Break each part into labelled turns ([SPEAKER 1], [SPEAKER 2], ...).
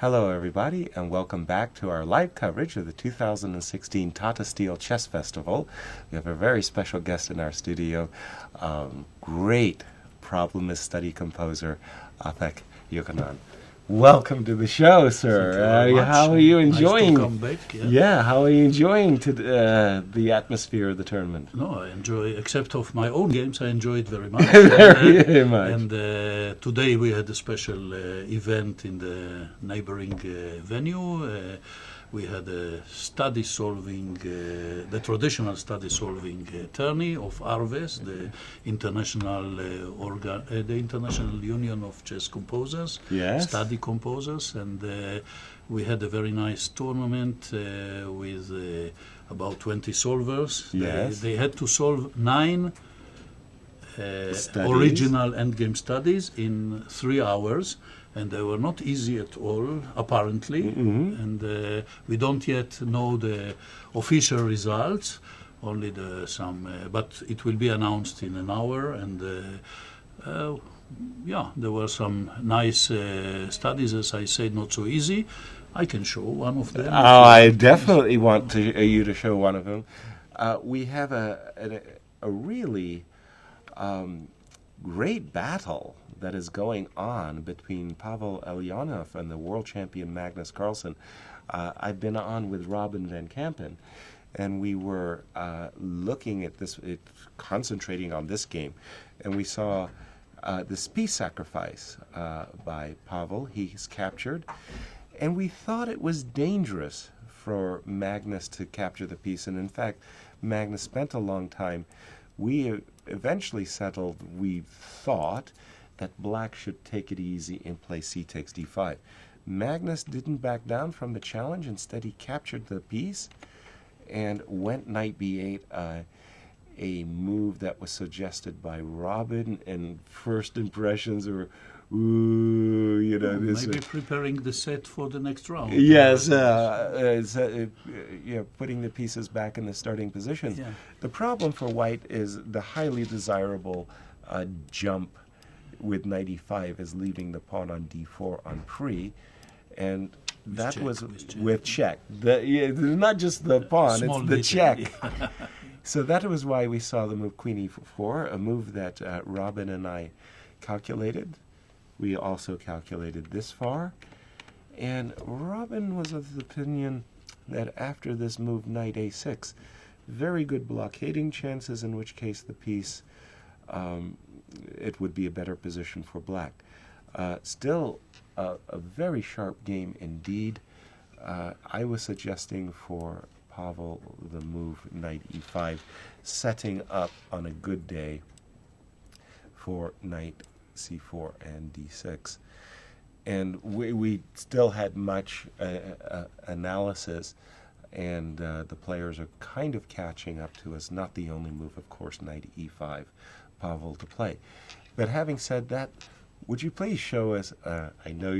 [SPEAKER 1] Hello everybody, and welcome back to our live coverage of the 2016 Tata Steel Chess Festival. We have a very special guest in our studio, great problemist study composer, Apek Yukanan. Welcome to the show, sir. How are you enjoying?
[SPEAKER 2] Nice to come back,
[SPEAKER 1] how are you enjoying the atmosphere of the tournament?
[SPEAKER 2] No, I enjoy, except of my own games, I enjoy it very much.
[SPEAKER 1] Very much.
[SPEAKER 2] And today we had a special event in the neighboring venue. We had a study solving, the traditional study solving tourney of ARVES, the international the International Union of Chess Composers, study composers, and we had a very nice tournament with about 20 solvers. They had to solve 9 original endgame studies in 3 hours. And they were not easy at all, apparently. And we don't yet know the official results, only but it will be announced in an hour. And there were some nice studies, as I said, not so easy. I can show one of them.
[SPEAKER 1] Oh, I definitely want you to show one of them. We have a really great battle that is going on between Pavel Elyanov and the world champion Magnus Carlsen. I've been on with Robin van Kampen, and we were looking at this, concentrating on this game, and we saw this piece sacrifice by Pavel. He's captured, and we thought it was dangerous for Magnus to capture the piece, and in fact, Magnus spent a long time. We eventually settled, we thought, that black should take it easy and play c takes d5. Magnus didn't back down from the challenge. Instead, he captured the piece and went knight b8, a move that was suggested by Robin, and first impressions were, ooh, you know, this.
[SPEAKER 2] Maybe preparing the set for the next round.
[SPEAKER 1] Yes, putting the pieces back in the starting position.
[SPEAKER 2] Yeah.
[SPEAKER 1] The problem for white is the highly desirable jump with knight e5 is leaving the pawn on d4 on pre, and that was with check. Not just the pawn,
[SPEAKER 2] Small
[SPEAKER 1] it's the check.
[SPEAKER 2] Yeah.
[SPEAKER 1] So that was why we saw the move queen e4, a move that Robin and I calculated. We also calculated this far, and Robin was of the opinion that after this move knight a6, very good blockading chances, in which case the piece, it would be a better position for black. Still a very sharp game indeed. I was suggesting for Pavel the move knight e5, setting up on a good day for knight c4 and d6. And we still had much analysis, and the players are kind of catching up to us. Not the only move, of course, knight e5, Pavel to play. But having said that, would you please show us, I know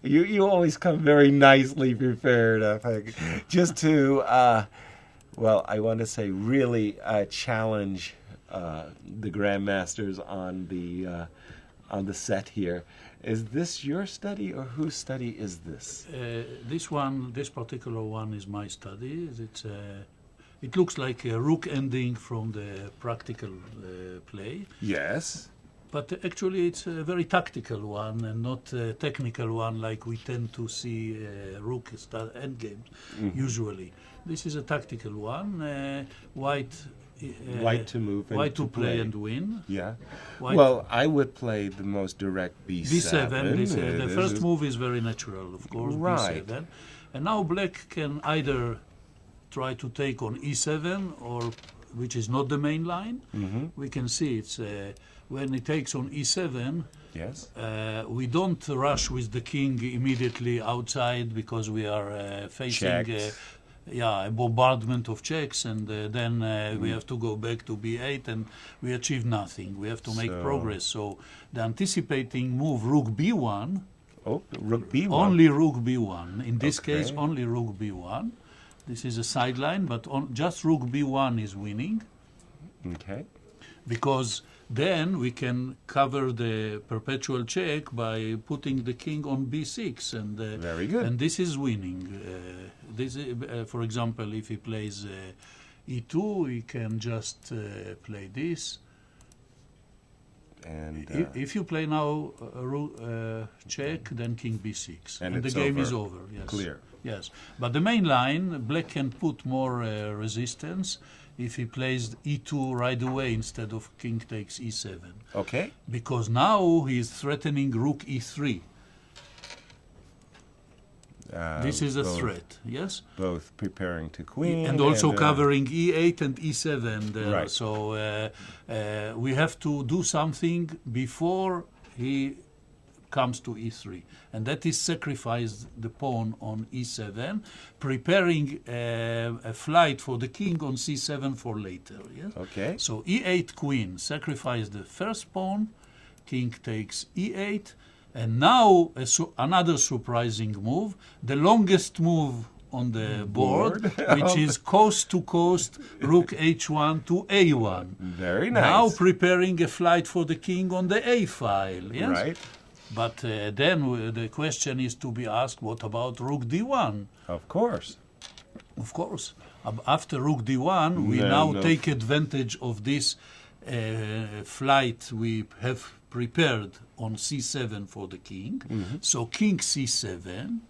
[SPEAKER 1] you always come very nicely prepared, I think, just to, well, I want to say really challenge the Grandmasters on the set here. Is this your study, or whose study is this?
[SPEAKER 2] This particular one is my study. It looks like a rook ending from the practical play.
[SPEAKER 1] Yes.
[SPEAKER 2] But actually it's a very tactical one and not a technical one like we tend to see rook endgames usually. This is a tactical one. White
[SPEAKER 1] to move and
[SPEAKER 2] white to play and win.
[SPEAKER 1] Yeah.
[SPEAKER 2] White
[SPEAKER 1] well, I would play the most direct b7.
[SPEAKER 2] B7. The first move is very natural, of course,
[SPEAKER 1] right.
[SPEAKER 2] B7. And now black can either try to take on e7, or which is not the main line. We can see it's when it takes on e7.
[SPEAKER 1] Yes.
[SPEAKER 2] We don't rush with the king immediately outside, because we are facing a bombardment of checks, and then we have to go back to b8, and we achieve nothing. We have to make progress. So the anticipating move rook b1.
[SPEAKER 1] Oh, rook b1.
[SPEAKER 2] Only rook b1. In this case, only rook b1. This is a sideline, but just rook b1 is winning.
[SPEAKER 1] Okay.
[SPEAKER 2] Because then we can cover the perpetual check by putting the king on b6, and
[SPEAKER 1] very good.
[SPEAKER 2] And this is winning. For example, if he plays e2, he can just play this. And if you play now check, then king b6, and the game is over. Yes.
[SPEAKER 1] Clear.
[SPEAKER 2] Yes, but the main line, black can put more resistance if he plays e2 right away instead of king takes e7.
[SPEAKER 1] Okay.
[SPEAKER 2] Because now he is threatening rook e3. This is a threat, yes?
[SPEAKER 1] Both preparing to queen.
[SPEAKER 2] And also covering e8 and e7 there.
[SPEAKER 1] Right.
[SPEAKER 2] So we have to do something before he comes to e3. And that is sacrifice the pawn on e7, preparing a flight for the king on c7 for later. Yes?
[SPEAKER 1] Okay.
[SPEAKER 2] So e8 queen, sacrifice the first pawn, king takes e8, and now another surprising move, the longest move on the board, which is coast to coast, rook h1 to a1.
[SPEAKER 1] Very nice.
[SPEAKER 2] Now preparing a flight for the king on the a file. Yes?
[SPEAKER 1] Right.
[SPEAKER 2] But then the question is to be asked, what about rook d1?
[SPEAKER 1] Of course.
[SPEAKER 2] Of course. After rook d1, we now take advantage of this flight we have prepared on c7 for the king. So king c7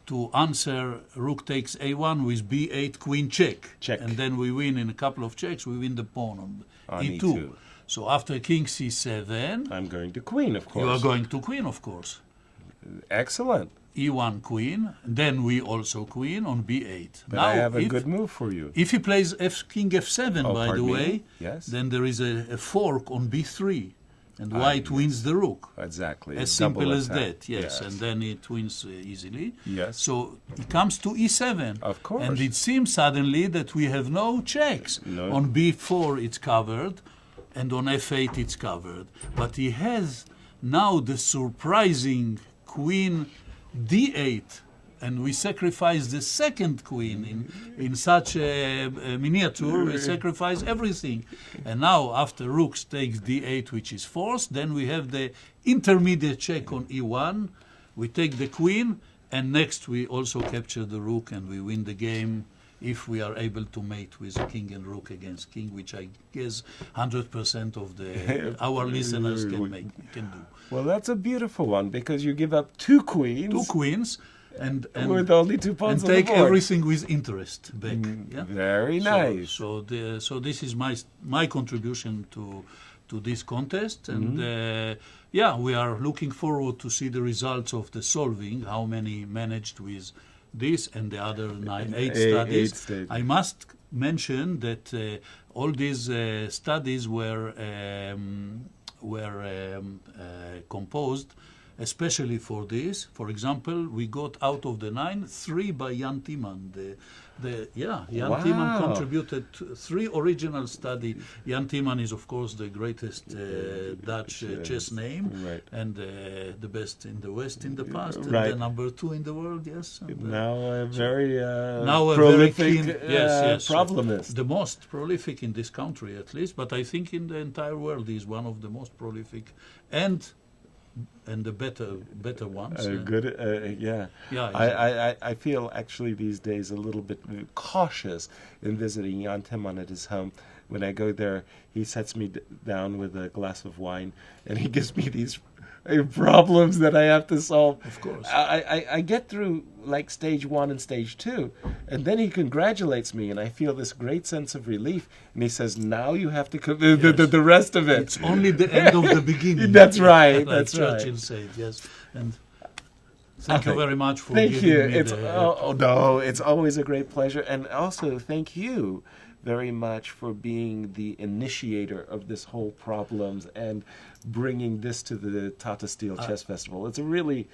[SPEAKER 2] to answer rook takes a1 with b8 queen check.
[SPEAKER 1] Check.
[SPEAKER 2] And then we win in a couple of checks, we win the pawn on e2. So after king c7,
[SPEAKER 1] I'm going to queen, of course.
[SPEAKER 2] you are going to queen, of course.
[SPEAKER 1] Excellent.
[SPEAKER 2] e1 queen, then we also queen on b8.
[SPEAKER 1] But I have a good move for you.
[SPEAKER 2] If he plays king f7,
[SPEAKER 1] Oh,
[SPEAKER 2] by the
[SPEAKER 1] pardon me?
[SPEAKER 2] way,
[SPEAKER 1] Yes.
[SPEAKER 2] then there is a fork on b3, and white wins the rook.
[SPEAKER 1] Exactly.
[SPEAKER 2] As
[SPEAKER 1] Double
[SPEAKER 2] simple as
[SPEAKER 1] attack.
[SPEAKER 2] that, yes. And then it wins easily.
[SPEAKER 1] Yes.
[SPEAKER 2] So it comes to e7.
[SPEAKER 1] Of course.
[SPEAKER 2] And it seems suddenly that we have no checks.
[SPEAKER 1] No.
[SPEAKER 2] On b4 it's covered, and on f8 it's covered. But he has now the surprising queen d8, and we sacrifice the second queen in such a miniature. We sacrifice everything, and now after rook takes d8, which is forced, then we have the intermediate check on e1. We take the queen, and next we also capture the rook, and we win the game if we are able to mate with king and rook against king, which I guess 100% of our listeners can do.
[SPEAKER 1] Well, that's a beautiful one, because you give up two queens.
[SPEAKER 2] Two queens, and
[SPEAKER 1] with only 2 pawns
[SPEAKER 2] and
[SPEAKER 1] on the
[SPEAKER 2] take
[SPEAKER 1] board.
[SPEAKER 2] everything with interest back. Yeah?
[SPEAKER 1] Very nice.
[SPEAKER 2] So this is my contribution to this contest, and we are looking forward to see the results of the solving. How many managed with this and the other eight studies. I must mention that all these studies were composed especially for this. For example, we got out of the 9, 3 by Jan Timman. Jan Timman contributed 3 original study. Jan Timman is, of course, the greatest Dutch chess name, and the best in the West in the past, and the number 2 in the world. Yes. And,
[SPEAKER 1] now a very
[SPEAKER 2] prolific
[SPEAKER 1] problemist.
[SPEAKER 2] The most prolific in this country, at least, but I think in the entire world he's one of the most prolific and the better ones.
[SPEAKER 1] I feel actually these days a little bit cautious in visiting Jan Timman at his home. When I go there, he sets me down with a glass of wine, and he gives me these problems that I have to solve.
[SPEAKER 2] Of course.
[SPEAKER 1] I get through like stage 1 and stage 2, and then he congratulates me, and I feel this great sense of relief. And he says, "Now you have to the rest of it.
[SPEAKER 2] It's only the end of the beginning."
[SPEAKER 1] That's right.
[SPEAKER 2] Like
[SPEAKER 1] that's
[SPEAKER 2] Churchill
[SPEAKER 1] right.
[SPEAKER 2] said, yes. And thank you very much for
[SPEAKER 1] thank
[SPEAKER 2] giving
[SPEAKER 1] you.
[SPEAKER 2] me
[SPEAKER 1] It's always a great pleasure, and also thank you very much for being the initiator of this whole problems and bringing this to the Tata Steel Chess Festival. It's a really,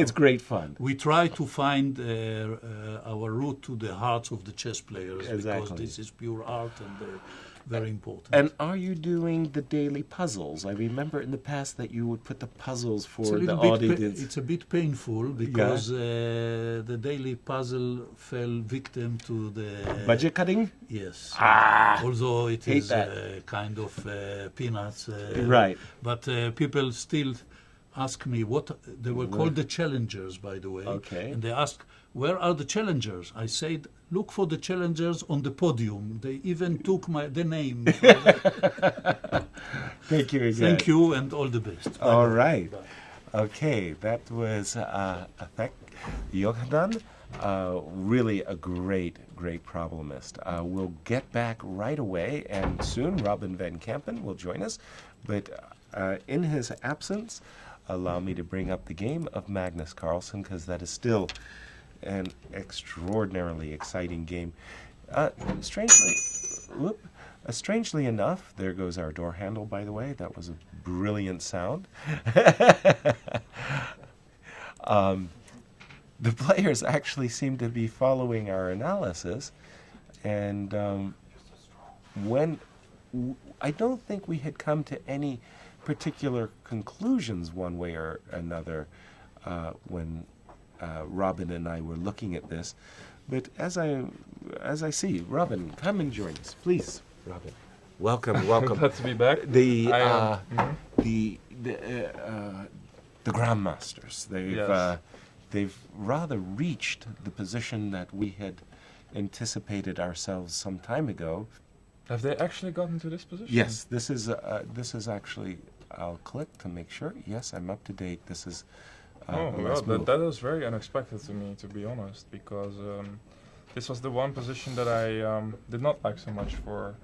[SPEAKER 1] it's great fun.
[SPEAKER 2] We try to find our route to the hearts of the chess players, because this is pure art and very important.
[SPEAKER 1] And are you doing the daily puzzles? I remember in the past that you would put the puzzles for the audience.
[SPEAKER 2] It's a bit painful because the daily puzzle fell victim to the
[SPEAKER 1] budget cutting.
[SPEAKER 2] Yes. Although it is kind of peanuts.
[SPEAKER 1] Right.
[SPEAKER 2] But people still ask me what they were called, the challengers, by the way.
[SPEAKER 1] Okay.
[SPEAKER 2] And they ask, where are the challengers? I said, look for the challengers on the podium. They even took the name.
[SPEAKER 1] Thank you again.
[SPEAKER 2] Thank you, and all the best.
[SPEAKER 1] All right. Bye. Okay, that was Yohanan. Really a great problemist. We'll get back right away, and soon Robin van Kampen will join us. But in his absence, allow me to bring up the game of Magnus Carlsen, because that is still an extraordinarily exciting game. Strangely enough, there goes our door handle, by the way. That was a brilliant sound. The players actually seem to be following our analysis, and I don't think we had come to any particular conclusions one way or another when Robin and I were looking at this. But as I see, Robin, come and join us, please. Robin, welcome.
[SPEAKER 3] Glad to be back.
[SPEAKER 1] The Grandmasters. They've rather reached the position that we had anticipated ourselves some time ago.
[SPEAKER 3] Have they actually gotten to this position?
[SPEAKER 1] Yes, this is actually. I'll click to make sure. Yes, I'm up to date. This is.
[SPEAKER 3] That was very unexpected to me, to be honest, because this was the one position that I did not like so much for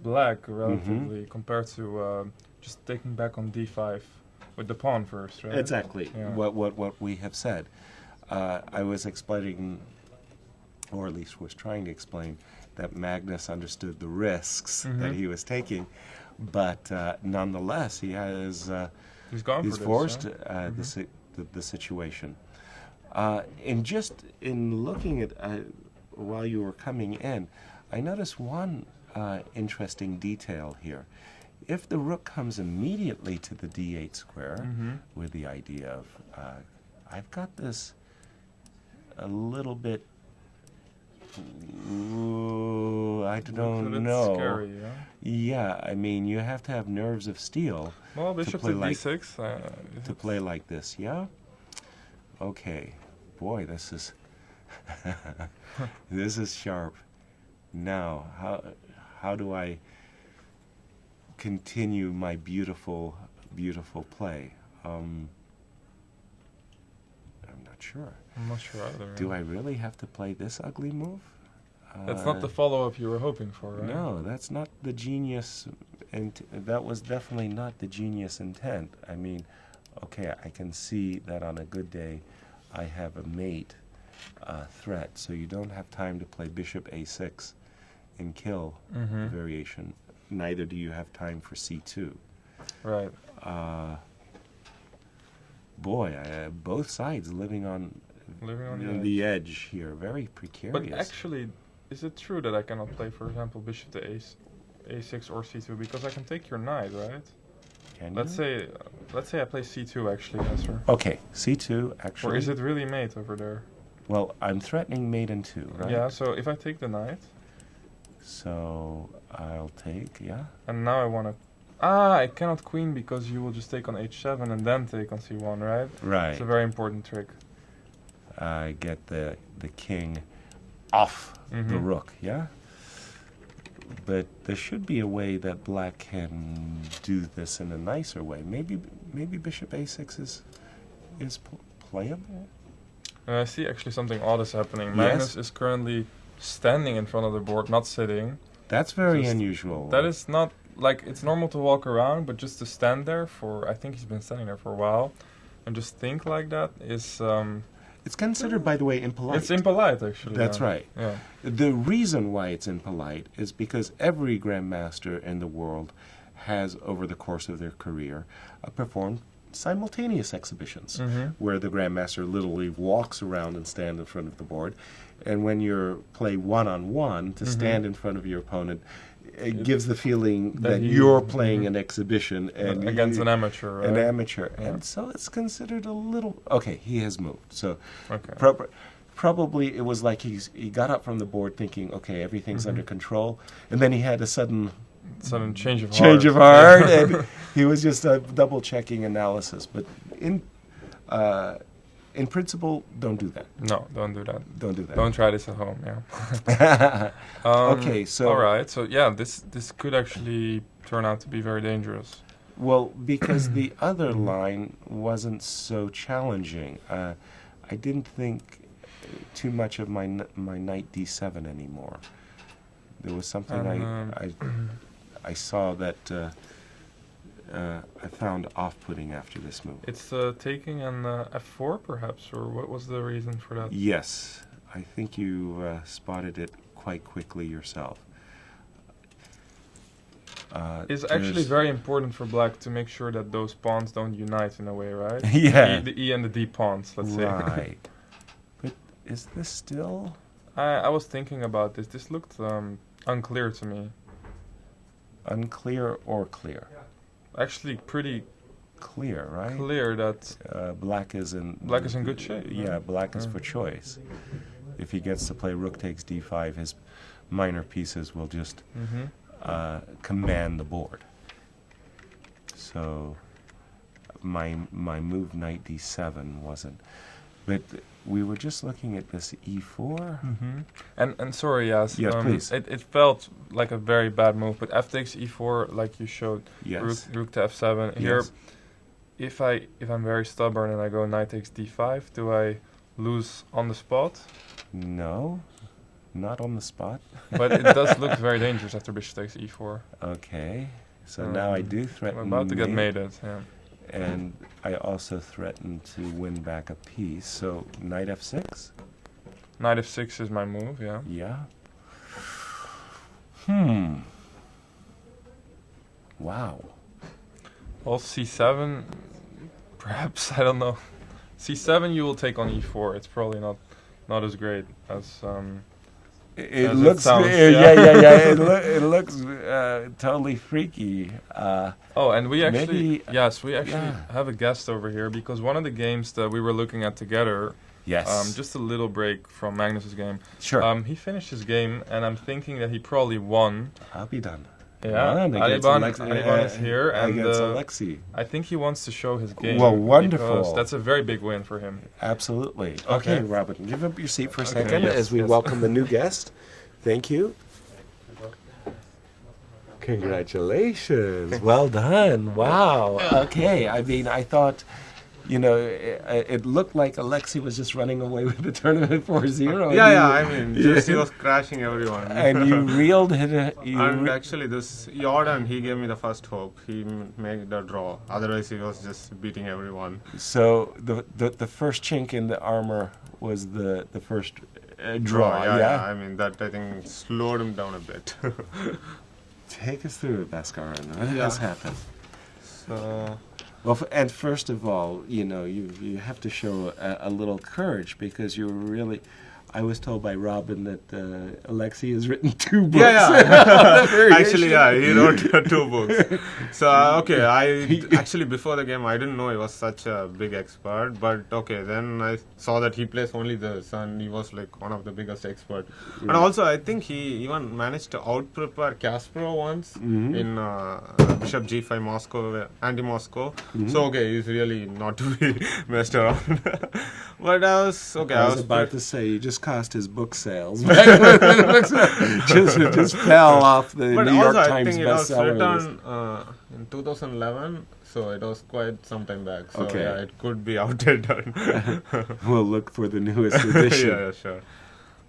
[SPEAKER 3] black relatively compared to just taking back on d5 with the pawn first, right?
[SPEAKER 1] Exactly.
[SPEAKER 3] Yeah.
[SPEAKER 1] What we have said. I was explaining, or at least was trying to explain, that Magnus understood the risks that he was taking, but nonetheless, he has
[SPEAKER 3] he's gone
[SPEAKER 1] he's
[SPEAKER 3] for
[SPEAKER 1] forced
[SPEAKER 3] this,
[SPEAKER 1] the situation. In looking at while you were coming in, I noticed one interesting detail here. If the rook comes immediately to the d8 square with the idea of, I've got this a little bit, I don't know.
[SPEAKER 3] Scary, yeah?
[SPEAKER 1] Yeah, I mean, you have to have nerves of steel
[SPEAKER 3] Well, bishop to d6.
[SPEAKER 1] to play like this, yeah? Okay. Boy, this is this is sharp. Now, how do I continue my beautiful play? I'm not sure.
[SPEAKER 3] I'm not sure either.
[SPEAKER 1] Do I really have to play this ugly move?
[SPEAKER 3] That's not the follow-up you were hoping for, right?
[SPEAKER 1] No, that's not the genius, and that was definitely not the genius intent. I mean, okay, I can see that on a good day, I have a mate threat, so you don't have time to play bishop a6 and kill variation. Neither do you have time for c2.
[SPEAKER 3] Right.
[SPEAKER 1] Boy, both sides living on the edge here, very precarious.
[SPEAKER 3] But actually, is it true that I cannot play, for example, bishop to a6 or c2 because I can take your knight, right?
[SPEAKER 1] Can
[SPEAKER 3] let's
[SPEAKER 1] you?
[SPEAKER 3] say I play c2 actually, Yasser.
[SPEAKER 1] Okay, c2 actually.
[SPEAKER 3] Or is it really mate over there?
[SPEAKER 1] Well, I'm threatening mate in 2, right?
[SPEAKER 3] Yeah. So if I take the knight.
[SPEAKER 1] So I'll take, yeah.
[SPEAKER 3] And now I want to. I cannot queen because you will just take on h7 and then take on c1, right?
[SPEAKER 1] Right.
[SPEAKER 3] It's a very important trick.
[SPEAKER 1] I get the king off the rook, yeah? But there should be a way that black can do this in a nicer way. Maybe bishop a6 is playable?
[SPEAKER 3] I see actually something odd is happening. Magnus is currently standing in front of the board, not sitting.
[SPEAKER 1] That's very unusual.
[SPEAKER 3] That is not, like, it's normal to walk around, but just to stand there for, I think he's been standing there for a while, and just think like that is...
[SPEAKER 1] it's considered, by the way, impolite.
[SPEAKER 3] It's impolite, actually.
[SPEAKER 1] That's right.
[SPEAKER 3] Yeah.
[SPEAKER 1] The reason why it's impolite is because every grandmaster in the world has, over the course of their career, performed simultaneous exhibitions where the grandmaster literally walks around and stands in front of the board, and when you play one-on-one, to stand in front of your opponent, it gives the feeling that you're playing an exhibition and
[SPEAKER 3] against an amateur, right?
[SPEAKER 1] An amateur, and so it's considered a little. Okay, he has moved, so probably it was like he got up from the board thinking, okay, everything's under control, and then he had a sudden
[SPEAKER 3] change of
[SPEAKER 1] heart, and he was just double checking analysis. But in principle, don't do that.
[SPEAKER 3] No, don't do that.
[SPEAKER 1] Don't do that.
[SPEAKER 3] Don't try this at home. Yeah.
[SPEAKER 1] Okay, so
[SPEAKER 3] all right, so yeah, this could actually turn out to be very dangerous.
[SPEAKER 1] Well, because the other line wasn't so challenging. I didn't think too much of my knight d7 anymore. There was something I saw that I found off-putting after this move.
[SPEAKER 3] It's taking an f4, perhaps, or what was the reason for that?
[SPEAKER 1] Yes, I think you spotted it quite quickly yourself.
[SPEAKER 3] It's actually very important for black to make sure that those pawns don't unite in a way, right?
[SPEAKER 1] Yeah.
[SPEAKER 3] The E and the D pawns, let's say.
[SPEAKER 1] Right. But is this still...
[SPEAKER 3] I was thinking about this. This looked unclear to me.
[SPEAKER 1] Unclear or clear?
[SPEAKER 3] Actually, pretty
[SPEAKER 1] clear, right?
[SPEAKER 3] Clear that
[SPEAKER 1] black is in
[SPEAKER 3] good shape.
[SPEAKER 1] Yeah, black is for choice. If he gets to play rook takes d5, his minor pieces will just command the board. So my move knight d7 wasn't. But we were just looking at this e4.
[SPEAKER 3] And sorry, Yas.
[SPEAKER 1] Yeah, please.
[SPEAKER 3] It felt like a very bad move, but f takes e4, like you showed.
[SPEAKER 1] Yes.
[SPEAKER 3] Rook to f7.
[SPEAKER 1] Yes.
[SPEAKER 3] Here, if I'm very stubborn and I go knight takes d5, do I lose on the spot?
[SPEAKER 1] No. Not on the spot.
[SPEAKER 3] But it does look very dangerous after bishop takes e4.
[SPEAKER 1] Okay. So now I do threaten.
[SPEAKER 3] I'm about to get
[SPEAKER 1] mate,
[SPEAKER 3] mated, yeah.
[SPEAKER 1] and I also threaten to win back a piece. So knight f6.
[SPEAKER 3] Knight f6 is my move, yeah.
[SPEAKER 1] Yeah. Wow.
[SPEAKER 3] Well, c7, perhaps, I don't know. c7 you will take on e4. It's probably not as great as
[SPEAKER 1] It
[SPEAKER 3] as
[SPEAKER 1] looks,
[SPEAKER 3] sounds,
[SPEAKER 1] yeah. It looks totally freaky.
[SPEAKER 3] Oh, and we actually,
[SPEAKER 1] maybe,
[SPEAKER 3] have a guest over here because one of the games that we were looking at together,
[SPEAKER 1] yes.
[SPEAKER 3] just a little break from Magnus's game.
[SPEAKER 1] Sure.
[SPEAKER 3] He finished his game, and I'm thinking that he probably won.
[SPEAKER 1] I'll be done.
[SPEAKER 3] Yeah, Aliban is here, and
[SPEAKER 1] against Alexei.
[SPEAKER 3] I think he wants to show his game.
[SPEAKER 1] Well, wonderful.
[SPEAKER 3] Because that's a very big win for him.
[SPEAKER 1] Absolutely.
[SPEAKER 3] Okay.
[SPEAKER 1] Okay, Robin, give up your seat for a
[SPEAKER 3] Okay,
[SPEAKER 1] second
[SPEAKER 3] yes,
[SPEAKER 1] as we
[SPEAKER 3] yes.
[SPEAKER 1] welcome the new guest. Thank you. Congratulations. Well done. Wow. Okay. I mean, I thought, it looked like Alexei was just running away with the tournament 4-0.
[SPEAKER 4] I mean, just he was crashing everyone.
[SPEAKER 1] And you reeled it.
[SPEAKER 4] And actually, this Jordan, he gave me the first hope. He made the draw. Otherwise, he was just beating everyone.
[SPEAKER 1] So the first chink in the armor was the first draw.
[SPEAKER 4] Yeah. I mean, that I think slowed him down a bit.
[SPEAKER 1] Take us through it, Bhaskaran. What has happened?
[SPEAKER 4] So.
[SPEAKER 1] Well, and first of all, you have to show a little courage because you really. I was told by Robin that Alexei has written 2 books.
[SPEAKER 4] Actually, he wrote 2 books. So, actually before the game, I didn't know he was such a big expert. But, then I saw that he plays only this, and he was like one of the biggest experts. And also, I think he even managed to out-prepare Kasparov once in Bishop G5 Moscow, anti-Moscow. So, he's really not to be messed around. But I was
[SPEAKER 1] about to say, you just cost his book sales. just fell off the New York Times bestseller list.
[SPEAKER 4] But also, I think it was written in 2011, so it was quite some time back. So it could be outdated.
[SPEAKER 1] We'll look for the newest edition.
[SPEAKER 4] Yeah, sure.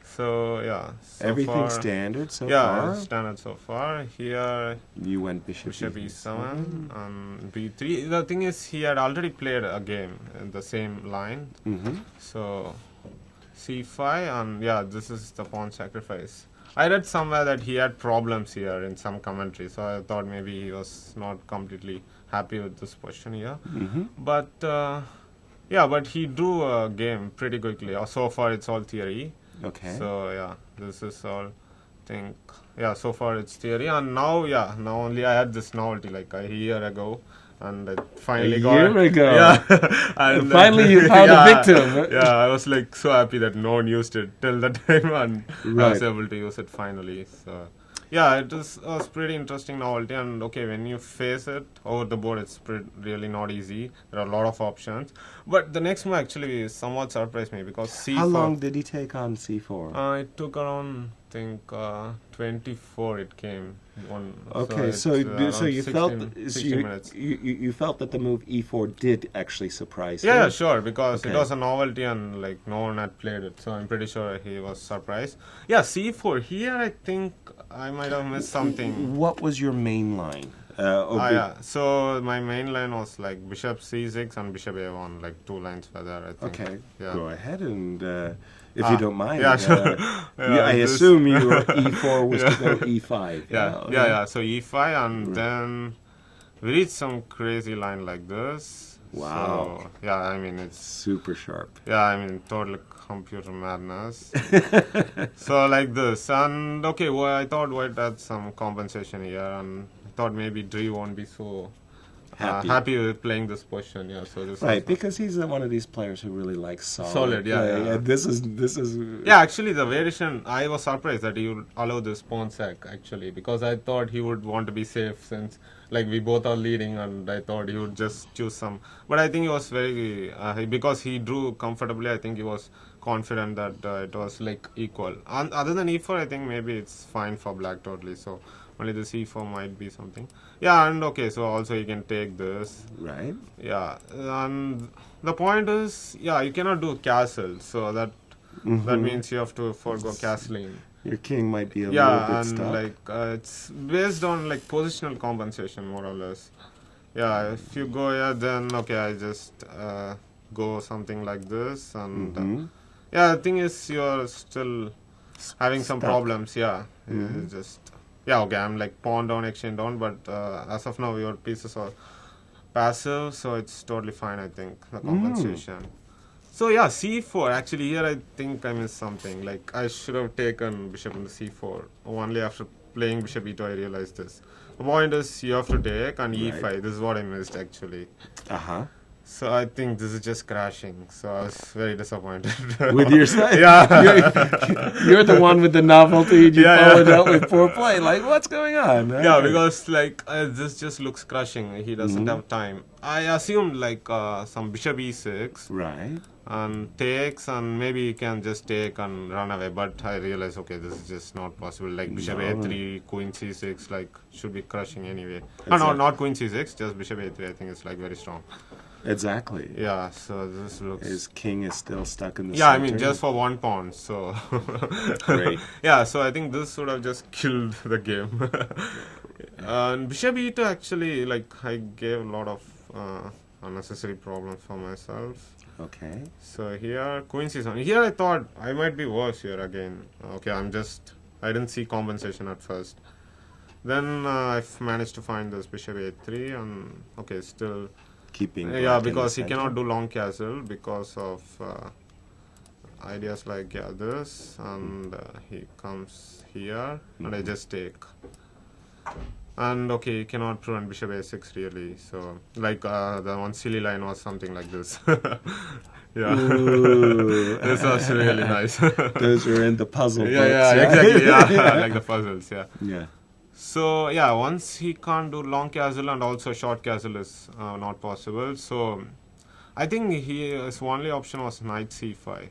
[SPEAKER 4] So so
[SPEAKER 1] everything
[SPEAKER 4] far,
[SPEAKER 1] standard so far.
[SPEAKER 4] Yeah, standard so far. Here
[SPEAKER 1] you went bishop
[SPEAKER 4] e7 and b3. The thing is, he had already played a game in the same line. So c5 and this is the pawn sacrifice. I read somewhere that he had problems here in some commentary, so I thought maybe he was not completely happy with this position here. But but he drew a game pretty quickly. So far it's all theory.
[SPEAKER 1] Okay.
[SPEAKER 4] So this is all think so far it's theory, and now only I had this novelty like a year ago, and it finally got
[SPEAKER 1] a year ago.
[SPEAKER 4] And
[SPEAKER 1] finally you found a victim.
[SPEAKER 4] I was like so happy that no one used it till that time, and I was able to use it finally. So it was pretty interesting novelty, and when you face it over the board, it's really not easy. There are a lot of options, but the next move actually somewhat surprised me because c4.
[SPEAKER 1] How long did he take on c4?
[SPEAKER 4] It took around, I think, 24. It came.
[SPEAKER 1] So you
[SPEAKER 4] 16,
[SPEAKER 1] felt
[SPEAKER 4] 16 minutes.
[SPEAKER 1] you felt that the move e4 did actually surprise him?
[SPEAKER 4] Yeah, sure, because it was a novelty and like no one had played it, so I'm pretty sure he was surprised. Yeah, c4 here. I think I might have missed something.
[SPEAKER 1] What was your main line?
[SPEAKER 4] So my main line was like bishop c6 and bishop a1, like 2 lines were there, I think.
[SPEAKER 1] Okay, go ahead and if you don't mind.
[SPEAKER 4] Sure.
[SPEAKER 1] I assume your e4 was to go e5.
[SPEAKER 4] So e5 and then we reached some crazy line like this.
[SPEAKER 1] Wow.
[SPEAKER 4] So, I mean it's
[SPEAKER 1] super sharp.
[SPEAKER 4] I mean total computer madness. So like this, and I thought white had some compensation here, and I thought maybe Dre won't be so happy with playing this position. So this
[SPEAKER 1] because he's one of these players who really likes solid.
[SPEAKER 4] And
[SPEAKER 1] this is.
[SPEAKER 4] Actually, the variation, I was surprised that he would allow this pawn sack actually, because I thought he would want to be safe since like we both are leading, and I thought he would just choose some. But I think he was very because he drew comfortably. I think he was confident that it was like equal. And other than e4, I think maybe it's fine for black totally. So only the c4 might be something. And so also you can take this.
[SPEAKER 1] Right.
[SPEAKER 4] And the point is, you cannot do castle. So that means you have to forego castling.
[SPEAKER 1] Your king might be a little
[SPEAKER 4] Yeah,
[SPEAKER 1] bit
[SPEAKER 4] and
[SPEAKER 1] stuck.
[SPEAKER 4] like it's based on like positional compensation more or less. Yeah, if you go here, then okay, I just go something like this, and yeah, the thing is you're still having some
[SPEAKER 1] Stuck.
[SPEAKER 4] problems. Yeah, you just yeah, okay, I'm like pawn down, exchange down, but as of now your pieces are passive, so it's totally fine. I think the compensation. So yeah, c4. Actually, here I think I missed something. Like I should have taken bishop in the c4. Only after playing bishop e2 I realized this. The point is you have to take and e5. This is what I missed actually. So I think this is just crashing. So I was very disappointed.
[SPEAKER 1] With your side?
[SPEAKER 4] Yeah.
[SPEAKER 1] You're the one with the novelty. You
[SPEAKER 4] Yeah,
[SPEAKER 1] followed
[SPEAKER 4] yeah.
[SPEAKER 1] up with poor play. Like, what's going on?
[SPEAKER 4] Yeah,
[SPEAKER 1] Okay.
[SPEAKER 4] because like this just looks crushing. He doesn't have time. I assumed like some bishop e6
[SPEAKER 1] Right.
[SPEAKER 4] and takes, and maybe he can just take and run away. But I realized, okay, this is just not possible. Like bishop a3, queen c6, like should be crushing anyway. No, not queen c6, just bishop a3. I think it's like very strong.
[SPEAKER 1] Exactly.
[SPEAKER 4] Yeah, so this looks.
[SPEAKER 1] His king is still stuck in the
[SPEAKER 4] Yeah, I
[SPEAKER 1] center.
[SPEAKER 4] mean just for 1 pawn. So.
[SPEAKER 1] Great.
[SPEAKER 4] Yeah, so I think this would have just killed the game. And bishop e2 actually, like I gave a lot of unnecessary problems for myself.
[SPEAKER 1] Okay.
[SPEAKER 4] So here, queen c7. Here I thought I might be worse here again. Okay, I didn't see compensation at first. Then I've managed to find this bishop a3 and okay, still.
[SPEAKER 1] Keeping.
[SPEAKER 4] Yeah,
[SPEAKER 1] black in
[SPEAKER 4] because
[SPEAKER 1] the
[SPEAKER 4] he
[SPEAKER 1] center.
[SPEAKER 4] cannot do long castle because of ideas like this, and he comes here and I just take. And okay, he cannot prevent bishop a6 really. So like the one silly line was something like this. Yeah.
[SPEAKER 1] Ooh.
[SPEAKER 4] This was really nice.
[SPEAKER 1] Those are in the puzzle
[SPEAKER 4] Yeah,
[SPEAKER 1] books.
[SPEAKER 4] yeah,
[SPEAKER 1] right?
[SPEAKER 4] exactly. Yeah, like the puzzles. Yeah.
[SPEAKER 1] Yeah.
[SPEAKER 4] So yeah, once he can't do long castle and also short castle is not possible. So I think his only option was knight c5.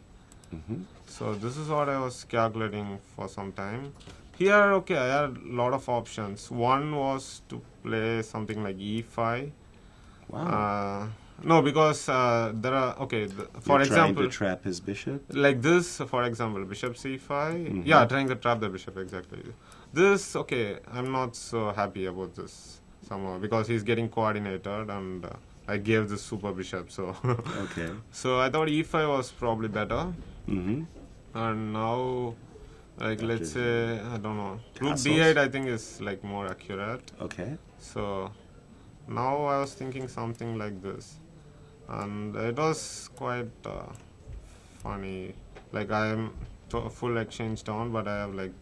[SPEAKER 4] So this is what I was calculating for some time. Here, okay, I had a lot of options. One was to play something like e5.
[SPEAKER 1] Wow.
[SPEAKER 4] No, because there are okay. For
[SPEAKER 1] You're
[SPEAKER 4] example,
[SPEAKER 1] trying to trap his bishop.
[SPEAKER 4] like this, for example, bishop c5. Yeah, trying to trap the bishop exactly. This, okay, I'm not so happy about this somehow because he's getting coordinated and I gave this super bishop. So
[SPEAKER 1] Okay.
[SPEAKER 4] so I thought e5 was probably better. And now, like let's say I don't know, rook
[SPEAKER 1] Castles.
[SPEAKER 4] d8 I think is like more accurate.
[SPEAKER 1] Okay.
[SPEAKER 4] So now I was thinking something like this, and it was quite funny. Like I'm full exchange down, but I have like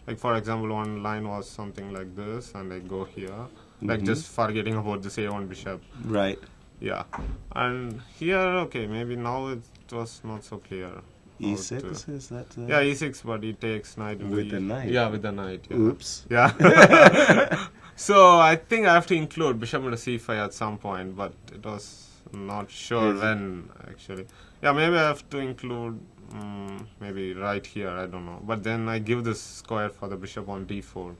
[SPEAKER 4] like for example one line was something like this, and I go here, like just forgetting about this a1 bishop.
[SPEAKER 1] Right.
[SPEAKER 4] Yeah, and here okay, maybe now it was not so clear.
[SPEAKER 1] E6 is that?
[SPEAKER 4] Yeah, e6, but he takes knight in
[SPEAKER 1] With the knight.
[SPEAKER 4] Yeah, with the knight. Yeah.
[SPEAKER 1] Oops.
[SPEAKER 4] Yeah. So I think I have to include bishop into c5 at some point, but it was not sure when actually. Yeah, maybe I have to include maybe right here. I don't know. But then I give this square for the bishop on d4.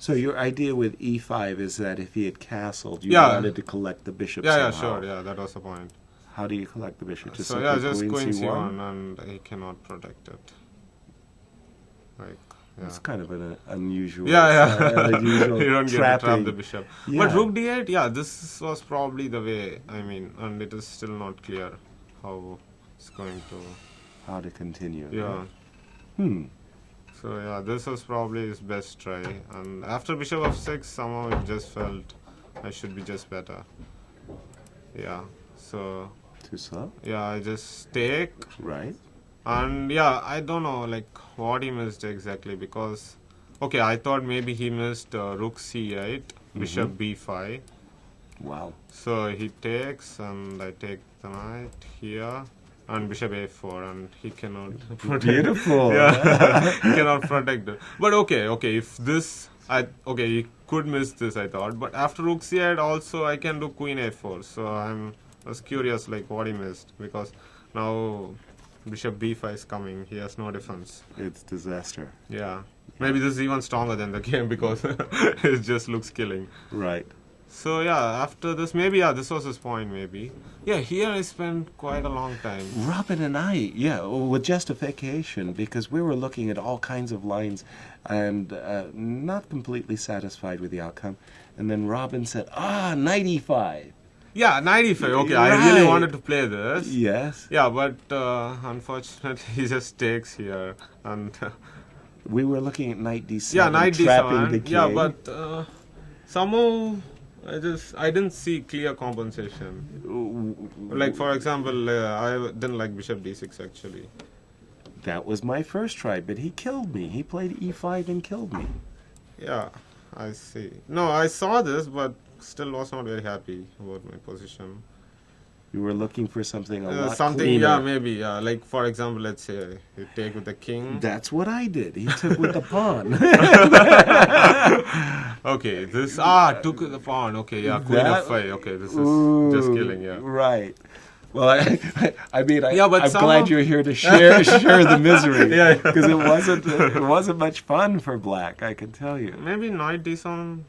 [SPEAKER 1] So your idea with e5 is that if he had castled, you
[SPEAKER 4] Yeah.
[SPEAKER 1] wanted to collect the bishop
[SPEAKER 4] Yeah,
[SPEAKER 1] somehow.
[SPEAKER 4] sure. Yeah, that was the point.
[SPEAKER 1] How do you collect the bishop? Just
[SPEAKER 4] So yeah,
[SPEAKER 1] simply
[SPEAKER 4] just queen
[SPEAKER 1] c1?
[SPEAKER 4] c1, and he cannot protect it. Like. Yeah.
[SPEAKER 1] It's kind of an unusual.
[SPEAKER 4] Yeah.
[SPEAKER 1] unusual
[SPEAKER 4] You don't get to trap
[SPEAKER 1] trapping.
[SPEAKER 4] the bishop.
[SPEAKER 1] Yeah.
[SPEAKER 4] But rook d8, yeah, this was probably the way. I mean, and it is still not clear how it's going to.
[SPEAKER 1] How to continue.
[SPEAKER 4] Yeah. So yeah, this was probably his best try. And after bishop f6, somehow it just felt I should be just better. Yeah. So
[SPEAKER 1] Too slow?
[SPEAKER 4] yeah, I just take.
[SPEAKER 1] Right.
[SPEAKER 4] And yeah, I don't know like what he missed exactly because, okay, I thought maybe he missed rook c8, bishop b5.
[SPEAKER 1] Wow.
[SPEAKER 4] So he takes and I take the knight here and bishop a4 and he cannot protect.
[SPEAKER 1] Beautiful.
[SPEAKER 4] Yeah, he cannot protect it. But okay, if this, he could miss this I thought. But after rook c8 also I can do queen a4. So I was curious like what he missed because now bishop b5 is coming. He has no defense.
[SPEAKER 1] It's disaster.
[SPEAKER 4] Yeah. Maybe this is even stronger than the game because it just looks killing.
[SPEAKER 1] Right.
[SPEAKER 4] So yeah, after this, maybe this was his point. Maybe here I spent quite a long time.
[SPEAKER 1] Robin and I, with justification, because we were looking at all kinds of lines and not completely satisfied with the outcome. And then Robin said, 95.
[SPEAKER 4] Yeah, 95. Okay,
[SPEAKER 1] Right.
[SPEAKER 4] I really wanted to play this.
[SPEAKER 1] Yes.
[SPEAKER 4] Yeah, but unfortunately, he just takes here, and
[SPEAKER 1] We were looking at knight d7,
[SPEAKER 4] knight
[SPEAKER 1] trapping the
[SPEAKER 4] d7.
[SPEAKER 1] king.
[SPEAKER 4] Yeah, but somehow I didn't see clear compensation. Like for example, I didn't like bishop d6 actually.
[SPEAKER 1] That was my first try, but he killed me. He played e5 and killed me.
[SPEAKER 4] Yeah, I see. No, I saw this, but still was not very happy about my position.
[SPEAKER 1] You were looking for something a lot
[SPEAKER 4] Something,
[SPEAKER 1] cleaner.
[SPEAKER 4] maybe, like for example, let's say you take with the king.
[SPEAKER 1] That's what I did. He took with the pawn.
[SPEAKER 4] Okay, this took with the pawn. Okay, yeah, queen
[SPEAKER 1] That-
[SPEAKER 4] f5. Okay, this is just killing. Yeah.
[SPEAKER 1] Right. Well, I mean,
[SPEAKER 4] but
[SPEAKER 1] I'm
[SPEAKER 4] somehow-
[SPEAKER 1] glad you're here to share the misery.
[SPEAKER 4] Yeah.
[SPEAKER 1] Because it wasn't much fun for black, I can tell you.
[SPEAKER 4] Maybe knight d7.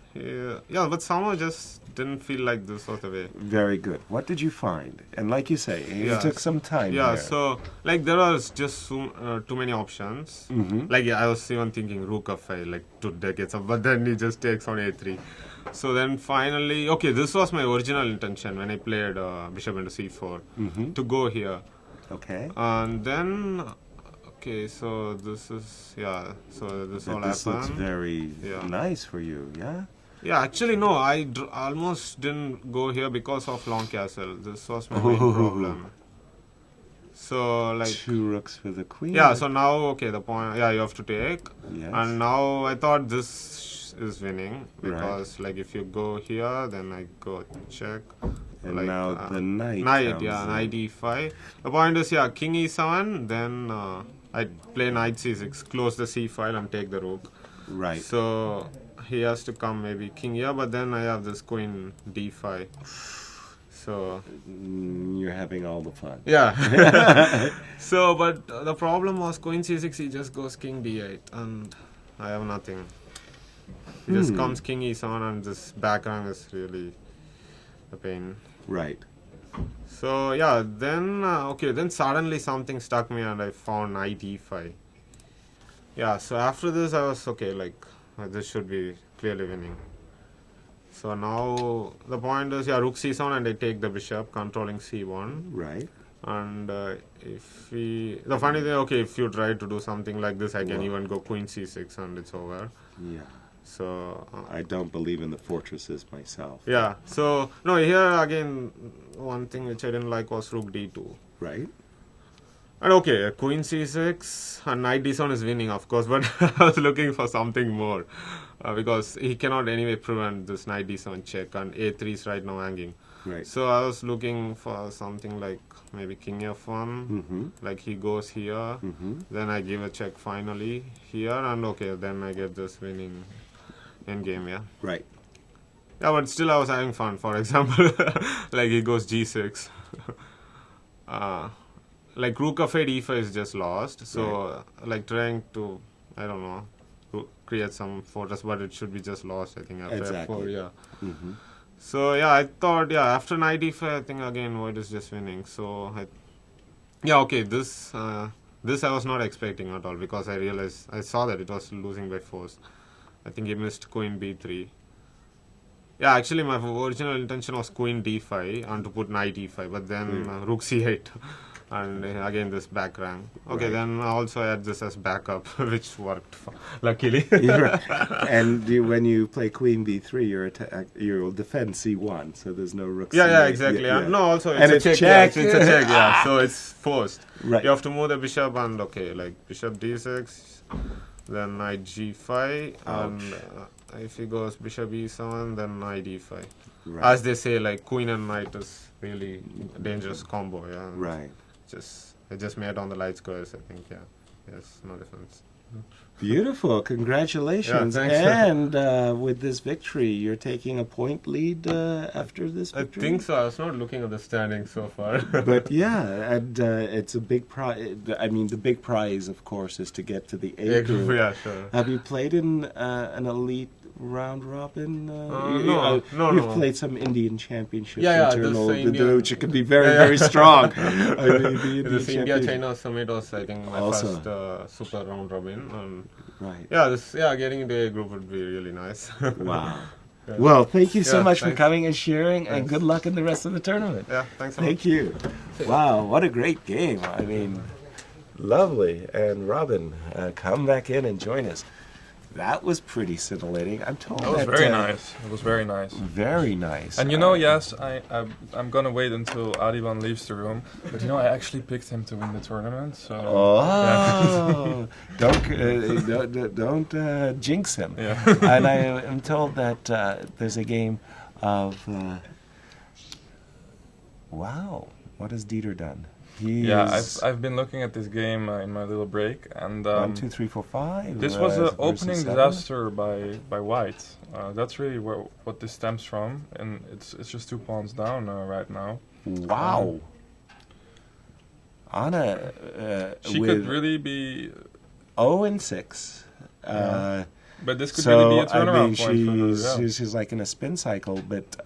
[SPEAKER 4] Yeah, but somehow just didn't feel like this sort of way.
[SPEAKER 1] Very good. What did you find? And like you say, it
[SPEAKER 4] Yeah.
[SPEAKER 1] took some time.
[SPEAKER 4] Yeah,
[SPEAKER 1] there.
[SPEAKER 4] so like there was just too many options. Like I was even thinking rook f5, like 2 decades of, but then he just takes on a3. So then finally, okay, this was my original intention when I played bishop into c4 to go here,
[SPEAKER 1] Okay.
[SPEAKER 4] and then okay, so this is so this all
[SPEAKER 1] This looks
[SPEAKER 4] happened.
[SPEAKER 1] very
[SPEAKER 4] Yeah.
[SPEAKER 1] nice for you, yeah?
[SPEAKER 4] Yeah, actually no, I almost didn't go here because of long castle. This was my main problem. So like
[SPEAKER 1] 2 rooks for the queen.
[SPEAKER 4] yeah, so now okay, the point you have to take,
[SPEAKER 1] Yes.
[SPEAKER 4] and now I thought this is winning
[SPEAKER 1] Right.
[SPEAKER 4] because like if you go here, then I go check.
[SPEAKER 1] And
[SPEAKER 4] like,
[SPEAKER 1] now the knight comes
[SPEAKER 4] yeah,
[SPEAKER 1] in.
[SPEAKER 4] knight e5. The point is king e7, then I play knight c6, close the c file and take the rook.
[SPEAKER 1] Right.
[SPEAKER 4] So he has to come maybe king here, but then I have this queen d5. So
[SPEAKER 1] You're having all the fun.
[SPEAKER 4] yeah. So but the problem was queen c6, he just goes king d8, and I have nothing. He just comes king e7, and this background is really a pain.
[SPEAKER 1] Right.
[SPEAKER 4] So yeah, then then suddenly something struck me and I found knight e5. Yeah, so after this I was okay, like this should be clearly winning. So now the point is rook c7 and I take the bishop, controlling c1.
[SPEAKER 1] Right.
[SPEAKER 4] And if the funny thing, okay, if you try to do something like this, I can even go queen c6 and it's over.
[SPEAKER 1] Yeah.
[SPEAKER 4] So
[SPEAKER 1] I don't believe in the fortresses myself.
[SPEAKER 4] yeah, so no, here again one thing which I didn't like was rook d2.
[SPEAKER 1] Right.
[SPEAKER 4] And okay, queen c6 and knight d7 is winning, of course, but I was looking for something more because he cannot anyway prevent this knight d7 check, and a3 is right now hanging.
[SPEAKER 1] Right.
[SPEAKER 4] So I was looking for something like maybe king f1, like he goes here, then I give a check finally here, and okay, then I get this winning endgame, yeah.
[SPEAKER 1] Right.
[SPEAKER 4] Yeah, but still I was having fun. For example, like he goes g6. Like rook f8 e5 is just lost. So like trying to, I don't know, create some fortress, but it should be just lost, I think, after
[SPEAKER 1] Exactly.
[SPEAKER 4] f4, yeah. So yeah, I thought, after knight e5, I think again white is just winning. So okay, this I was not expecting at all, because I saw that it was losing by force. I think he missed queen b3. Yeah, actually my original intention was queen d5 and to put knight e5, but then rook c8. And again this back rank. Okay,
[SPEAKER 1] Right.
[SPEAKER 4] then also I had this as backup, which worked luckily.
[SPEAKER 1] And when you play queen b3, you'll defend c1, so there's no rook
[SPEAKER 4] Yeah,
[SPEAKER 1] c8.
[SPEAKER 4] exactly.
[SPEAKER 1] Yeah,
[SPEAKER 4] No, also
[SPEAKER 1] And
[SPEAKER 4] it's a
[SPEAKER 1] it's
[SPEAKER 4] check.
[SPEAKER 1] check.
[SPEAKER 4] Yeah, it's a check. Yeah, so it's forced.
[SPEAKER 1] Right.
[SPEAKER 4] You have to move the bishop, and okay, like bishop d6, then knight g5, and if he goes bishop e7, then knight e5.
[SPEAKER 1] Right.
[SPEAKER 4] As they say, like queen and knight is really a dangerous combo. Yeah. And
[SPEAKER 1] Right.
[SPEAKER 4] I just made on the light squares, I think. Yeah. Yes, no difference.
[SPEAKER 1] Beautiful. Congratulations.
[SPEAKER 4] Yeah, thanks.
[SPEAKER 1] And with this victory, you're taking a point lead after this
[SPEAKER 4] I
[SPEAKER 1] victory?
[SPEAKER 4] think so. I was not looking at the standings so far.
[SPEAKER 1] But yeah, and it's a big prize. I mean, the big prize, of course, is to get to the A group.
[SPEAKER 4] Yeah, sure.
[SPEAKER 1] Have you played in an elite round robin?
[SPEAKER 4] No.
[SPEAKER 1] You've played some Indian championships
[SPEAKER 4] Yeah,
[SPEAKER 1] internal,
[SPEAKER 4] this Indian-
[SPEAKER 1] which could be very, very strong. I mean, the Indian
[SPEAKER 4] This India
[SPEAKER 1] champion-
[SPEAKER 4] China Summit was, I think, my
[SPEAKER 1] Also.
[SPEAKER 4] first super round robin.
[SPEAKER 1] Right.
[SPEAKER 4] Getting into a group would be really nice.
[SPEAKER 1] Wow. Well, thank you so
[SPEAKER 4] Yeah,
[SPEAKER 1] much for
[SPEAKER 4] thanks.
[SPEAKER 1] coming and sharing, and
[SPEAKER 4] Thanks.
[SPEAKER 1] good luck in the rest of the tournament.
[SPEAKER 4] Yeah, thanks a lot.
[SPEAKER 1] Thank you. Wow, what a great game. I mean, lovely. And Robin, come back in and join us. That was pretty scintillating. I'm told
[SPEAKER 3] That was very nice. It was very nice.
[SPEAKER 1] Very nice.
[SPEAKER 3] And you know, yes, I'm gonna wait until Adiban leaves the room. But you know, I actually picked him to win the tournament. So
[SPEAKER 1] Oh, don't jinx him.
[SPEAKER 3] Yeah.
[SPEAKER 1] And I am told that there's a game of. Wow, what has Dieter done?
[SPEAKER 3] I've been looking at this game in my little break, and
[SPEAKER 1] 1, 2, 3, 4, 5.
[SPEAKER 3] this was an
[SPEAKER 1] versus
[SPEAKER 3] opening
[SPEAKER 1] 7.
[SPEAKER 3] disaster by White. That's really what this stems from, and it's just 2 pawns down right now.
[SPEAKER 1] Wow. Anna,
[SPEAKER 3] She
[SPEAKER 1] with
[SPEAKER 3] could really be,
[SPEAKER 1] 0 and 6.
[SPEAKER 3] but this could
[SPEAKER 1] So
[SPEAKER 3] really be a
[SPEAKER 1] I
[SPEAKER 3] turnaround
[SPEAKER 1] mean,
[SPEAKER 3] point for her. Yeah.
[SPEAKER 1] she's like in a spin cycle, but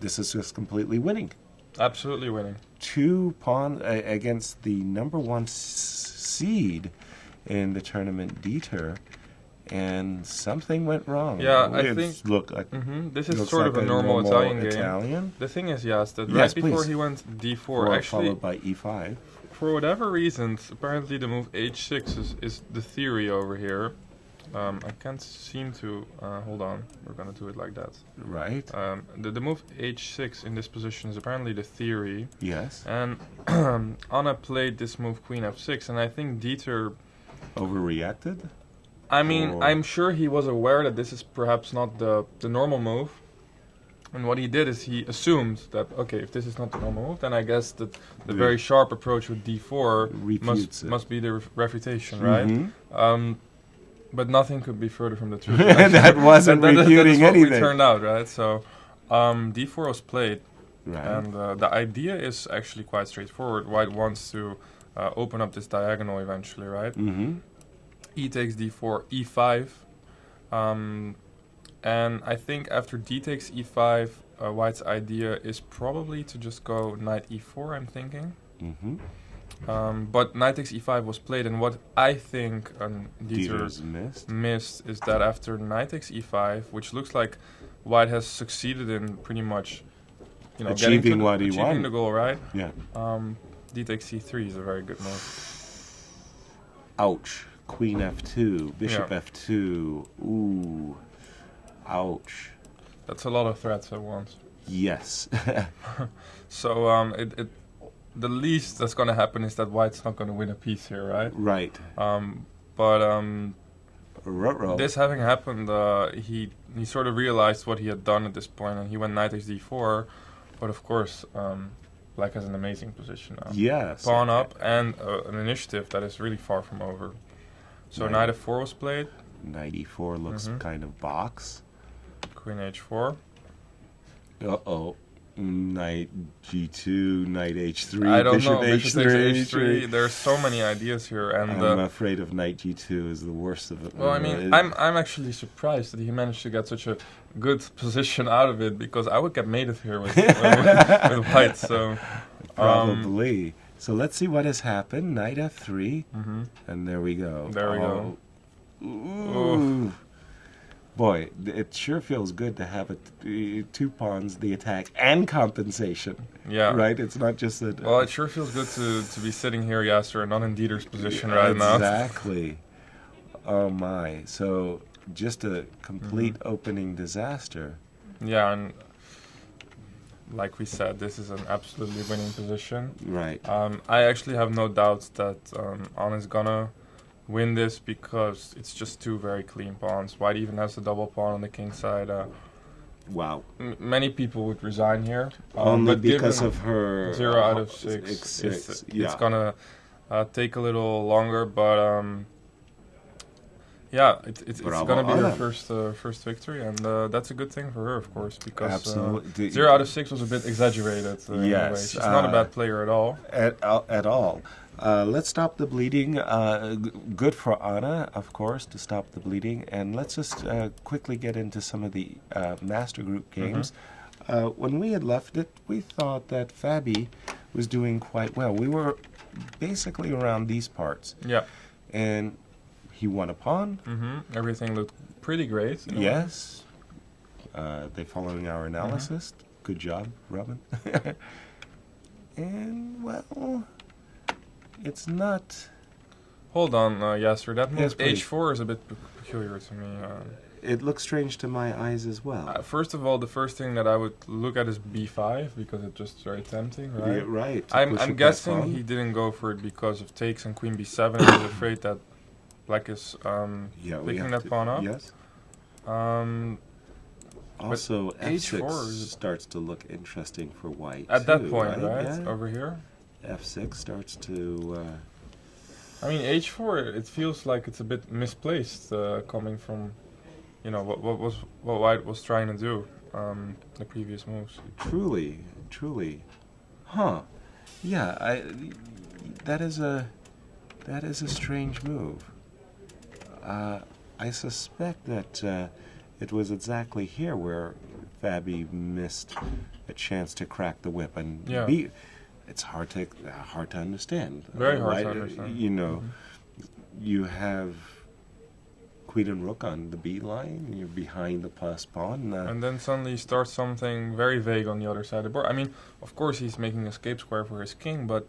[SPEAKER 1] this is just completely winning.
[SPEAKER 3] Absolutely winning.
[SPEAKER 1] 2 pawns against the number 1 seed in the tournament, Dieter, and something went wrong.
[SPEAKER 3] Yeah, I
[SPEAKER 1] It
[SPEAKER 3] think-
[SPEAKER 1] looked like
[SPEAKER 3] This is
[SPEAKER 1] looks
[SPEAKER 3] sort
[SPEAKER 1] like
[SPEAKER 3] of a normal Italian game.
[SPEAKER 1] Italian.
[SPEAKER 3] The thing is, yes, that
[SPEAKER 1] Yes,
[SPEAKER 3] right before
[SPEAKER 1] please.
[SPEAKER 3] he went d4,
[SPEAKER 1] Or
[SPEAKER 3] actually,
[SPEAKER 1] followed by E5.
[SPEAKER 3] for whatever reasons, apparently the move h6 is the theory over here. I can't seem to, hold on, we're gonna do it like that.
[SPEAKER 1] Right.
[SPEAKER 3] The move h6 in this position is apparently the theory,
[SPEAKER 1] Yes.
[SPEAKER 3] and Anna played this move queen f6, and I think Dieter,
[SPEAKER 1] Overreacted.
[SPEAKER 3] I mean,
[SPEAKER 1] Or-
[SPEAKER 3] I'm sure he was aware that this is perhaps not the normal move. And what he did is he assumed that, okay, if this is not the normal move, then I guess that the very sharp approach with d4
[SPEAKER 1] Refutes it.
[SPEAKER 3] must be the refutation, right?
[SPEAKER 1] Mhm.
[SPEAKER 3] But nothing could be further from the truth.
[SPEAKER 1] That wasn't
[SPEAKER 3] that
[SPEAKER 1] refuting
[SPEAKER 3] is what
[SPEAKER 1] anything.
[SPEAKER 3] we turned out, right? So d4 was played,
[SPEAKER 1] Right.
[SPEAKER 3] and the idea is actually quite straightforward. White wants to open up this diagonal eventually, right?
[SPEAKER 1] Mm-hmm.
[SPEAKER 3] E takes d4, e5, and I think after d takes e5, White's idea is probably to just go knight e4, I'm thinking.
[SPEAKER 1] Mm-hmm.
[SPEAKER 3] But knight takes e5 was played, and what I think Dieter
[SPEAKER 1] Dieter's missed.
[SPEAKER 3] missed is that after knight takes e5, which looks like White has succeeded in pretty much,
[SPEAKER 1] Achieving
[SPEAKER 3] getting to
[SPEAKER 1] what he
[SPEAKER 3] achieving
[SPEAKER 1] wanted.
[SPEAKER 3] the goal, right?
[SPEAKER 1] Yeah.
[SPEAKER 3] D takes c3 is a very good move.
[SPEAKER 1] Ouch. Queen F2. Bishop
[SPEAKER 3] Yeah.
[SPEAKER 1] F2. Ooh. Ouch.
[SPEAKER 3] That's a lot of threats at once.
[SPEAKER 1] Yes.
[SPEAKER 3] So the least that's going to happen is that White's not going to win a piece here, right?
[SPEAKER 1] Right.
[SPEAKER 3] But
[SPEAKER 1] Ruh-roh.
[SPEAKER 3] this having happened, he sort of realized what he had done at this point, and he went knight takes d4. But of course, Black has an amazing position now.
[SPEAKER 1] Yes.
[SPEAKER 3] Pawn up and an initiative that is really far from over. So
[SPEAKER 1] Right.
[SPEAKER 3] knight f4 was played,
[SPEAKER 1] Knight E4 looks
[SPEAKER 3] Mhm.
[SPEAKER 1] kind of box.
[SPEAKER 3] queen h4.
[SPEAKER 1] Uh-oh. Knight G2, Knight H3,
[SPEAKER 3] I don't
[SPEAKER 1] Bishop
[SPEAKER 3] know. Bishop
[SPEAKER 1] H3.
[SPEAKER 3] takes h3. There's so many ideas here, and
[SPEAKER 1] I'm afraid of Knight G2 is the worst of it.
[SPEAKER 3] well, I mean, I'm actually surprised that he managed to get such a good position out of it, because I would get mated here with White. So
[SPEAKER 1] Probably. So let's see what has happened. Knight F3,
[SPEAKER 3] mhm.
[SPEAKER 1] and there we go.
[SPEAKER 3] There we go.
[SPEAKER 1] Ooh. Boy, it sure feels good to have 2 pawns, the attack, and compensation.
[SPEAKER 3] Yeah.
[SPEAKER 1] Right? It's not just that.
[SPEAKER 3] Well, it sure feels good to be sitting here, Yasser, and not in Dieter's position right now.
[SPEAKER 1] Exactly. Oh my. So just a complete opening disaster.
[SPEAKER 3] Yeah, and like we said, this is an absolutely winning position.
[SPEAKER 1] Right.
[SPEAKER 3] I actually have no doubts that An is gonna win this, because it's just 2 very clean pawns. White even has a double pawn on the king side.
[SPEAKER 1] Wow.
[SPEAKER 3] Many people would resign here.
[SPEAKER 1] Only
[SPEAKER 3] but
[SPEAKER 1] because
[SPEAKER 3] given
[SPEAKER 1] of her
[SPEAKER 3] 0 out of 6, it's gonna take a little longer, but Yeah, it's
[SPEAKER 1] Bravo,
[SPEAKER 3] gonna be her
[SPEAKER 1] Anna.
[SPEAKER 3] first victory, and that's a good thing for her, of course, because
[SPEAKER 1] Absolutely.
[SPEAKER 3] 0 out of 6 was a bit exaggerated. In a way.
[SPEAKER 1] Yes,
[SPEAKER 3] She's not a bad player at all.
[SPEAKER 1] At all. Let's stop the bleeding. Good for Anna, of course, to stop the bleeding. And let's just quickly get into some of the master group games. When we had left it, we thought that Fabi was doing quite well. We were basically around these parts.
[SPEAKER 3] Yeah.
[SPEAKER 1] And he won a pawn.
[SPEAKER 3] Everything looked pretty great.
[SPEAKER 1] Yes. They following our analysis. Good job, Robin. And, well, it's not...
[SPEAKER 3] Hold on, Yasser. That move
[SPEAKER 1] Yes, please.
[SPEAKER 3] h4 is a bit peculiar to me.
[SPEAKER 1] It looks strange to my eyes as well.
[SPEAKER 3] First of all, the first thing that I would look at is b5 because it's just very tempting, right?
[SPEAKER 1] Yeah, right.
[SPEAKER 3] I'm guessing he didn't go for it because of takes and queen b7 and he was afraid that black is picking that pawn up.
[SPEAKER 1] Yes.
[SPEAKER 3] Um,
[SPEAKER 1] Also, f6
[SPEAKER 3] h4
[SPEAKER 1] starts to look interesting for white.
[SPEAKER 3] at that
[SPEAKER 1] too,
[SPEAKER 3] point, right?
[SPEAKER 1] Yeah.
[SPEAKER 3] Over here.
[SPEAKER 1] F6 starts to...
[SPEAKER 3] I mean, h4. It feels like it's a bit misplaced, coming from, what white was trying to do, the previous moves.
[SPEAKER 1] Truly. Huh. Yeah, that is a strange move. I suspect that it was exactly here where Fabi missed a chance to crack the whip, and it's hard to understand.
[SPEAKER 3] Very hard
[SPEAKER 1] right?
[SPEAKER 3] to understand.
[SPEAKER 1] You have queen and rook on the B line. You're behind the plus pawn.
[SPEAKER 3] And then suddenly starts something very vague on the other side of the board. I mean, of course he's making a escape square for his king, but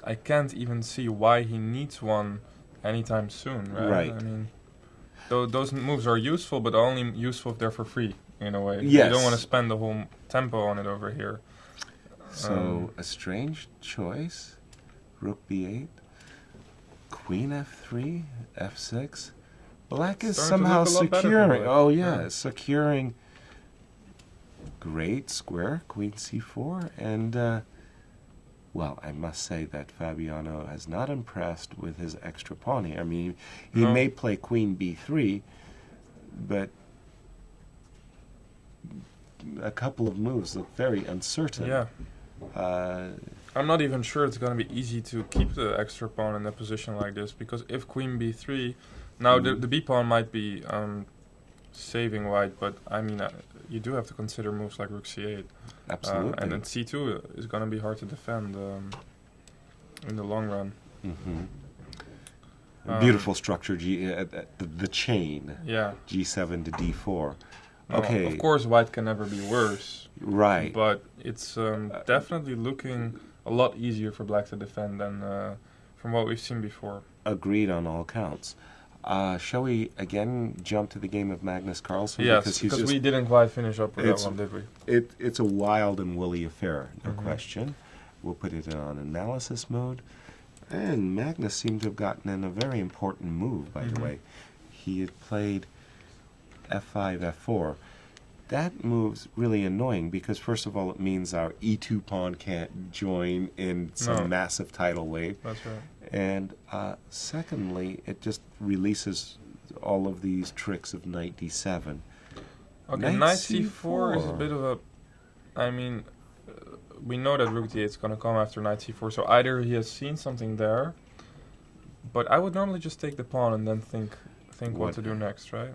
[SPEAKER 3] I can't even see why he needs one anytime soon, right?
[SPEAKER 1] Right.
[SPEAKER 3] I mean, those moves are useful, but only useful if they're for free, in a way.
[SPEAKER 1] Yes.
[SPEAKER 3] You don't want to spend the whole tempo on it over here.
[SPEAKER 1] So, a strange choice. Rook b8. Queen f3. f6. Black is
[SPEAKER 3] Starting to
[SPEAKER 1] somehow
[SPEAKER 3] look a lot better for
[SPEAKER 1] securing.
[SPEAKER 3] Black.
[SPEAKER 1] Oh, yeah, securing. Great square. Queen c4. And, well, I must say that Fabiano has not impressed with his extra pawn here. I mean, he
[SPEAKER 3] No.
[SPEAKER 1] may play queen b3, but a couple of moves look very uncertain.
[SPEAKER 3] Yeah.
[SPEAKER 1] Uh,
[SPEAKER 3] I'm not even sure it's going to be easy to keep the extra pawn in a position like this, because if queen b3, now the b pawn might be saving white, but I mean, you do have to consider moves like rook c8.
[SPEAKER 1] absolutely.
[SPEAKER 3] And then c2 is going to be hard to defend in the long run.
[SPEAKER 1] Beautiful structure, the chain,
[SPEAKER 3] Yeah.
[SPEAKER 1] g7 to d4.
[SPEAKER 3] No,
[SPEAKER 1] Okay,
[SPEAKER 3] Of course, white can never be worse,
[SPEAKER 1] right.
[SPEAKER 3] but it's definitely looking a lot easier for black to defend than from what we've seen before.
[SPEAKER 1] Agreed on all counts. Shall we again jump to the game of Magnus Carlsen?
[SPEAKER 3] Yes, because we didn't quite finish up with that
[SPEAKER 1] It's-
[SPEAKER 3] one, did we?
[SPEAKER 1] It's a wild and woolly affair, no question. We'll put it on analysis mode. And Magnus seemed to have gotten in a very important move, by the way. He had played f5, f4. That move's really annoying because, first of all, it means our e2 pawn can't join in some
[SPEAKER 3] No.
[SPEAKER 1] massive tidal wave.
[SPEAKER 3] That's right.
[SPEAKER 1] And secondly, it just releases all of these tricks of knight d7.
[SPEAKER 3] Okay, knight c4 is a bit of a... I mean, we know that rook d8 is going to come after knight c4, so either he has seen something there, but I would normally just take the pawn and then think what to do next, right?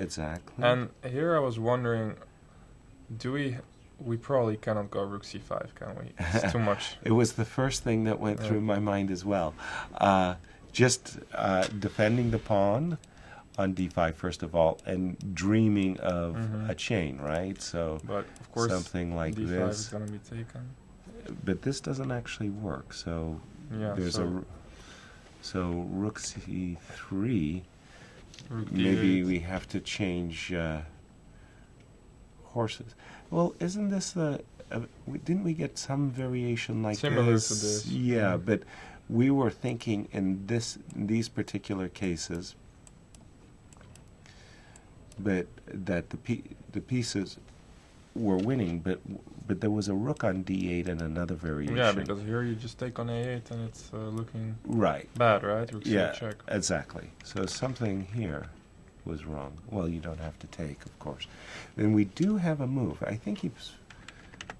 [SPEAKER 1] Exactly.
[SPEAKER 3] And here I was wondering, we probably cannot go rook c5, can we? It's too much.
[SPEAKER 1] It was the first thing that went through my mind as well. Just defending the pawn on d5 first of all, and dreaming of a chain, right? So,
[SPEAKER 3] But of course,
[SPEAKER 1] something like
[SPEAKER 3] d5
[SPEAKER 1] this.
[SPEAKER 3] is going to be taken.
[SPEAKER 1] But this doesn't actually work. So
[SPEAKER 3] Yeah,
[SPEAKER 1] there's so rook c3.
[SPEAKER 3] rook
[SPEAKER 1] Maybe
[SPEAKER 3] d8.
[SPEAKER 1] we have to change horses. Well, isn't this didn't we get some variation like
[SPEAKER 3] Similar
[SPEAKER 1] this?
[SPEAKER 3] to this.
[SPEAKER 1] Yeah, but we were thinking in these particular cases, but that the pieces were winning, but there was a rook on d8 and another variation.
[SPEAKER 3] Yeah, because here you just take on a8 and it's looking
[SPEAKER 1] right.
[SPEAKER 3] bad, right? Rook
[SPEAKER 1] Yeah,
[SPEAKER 3] c8 check.
[SPEAKER 1] exactly. So something here. was wrong. Well, you don't have to take, of course. Then we do have a move. I think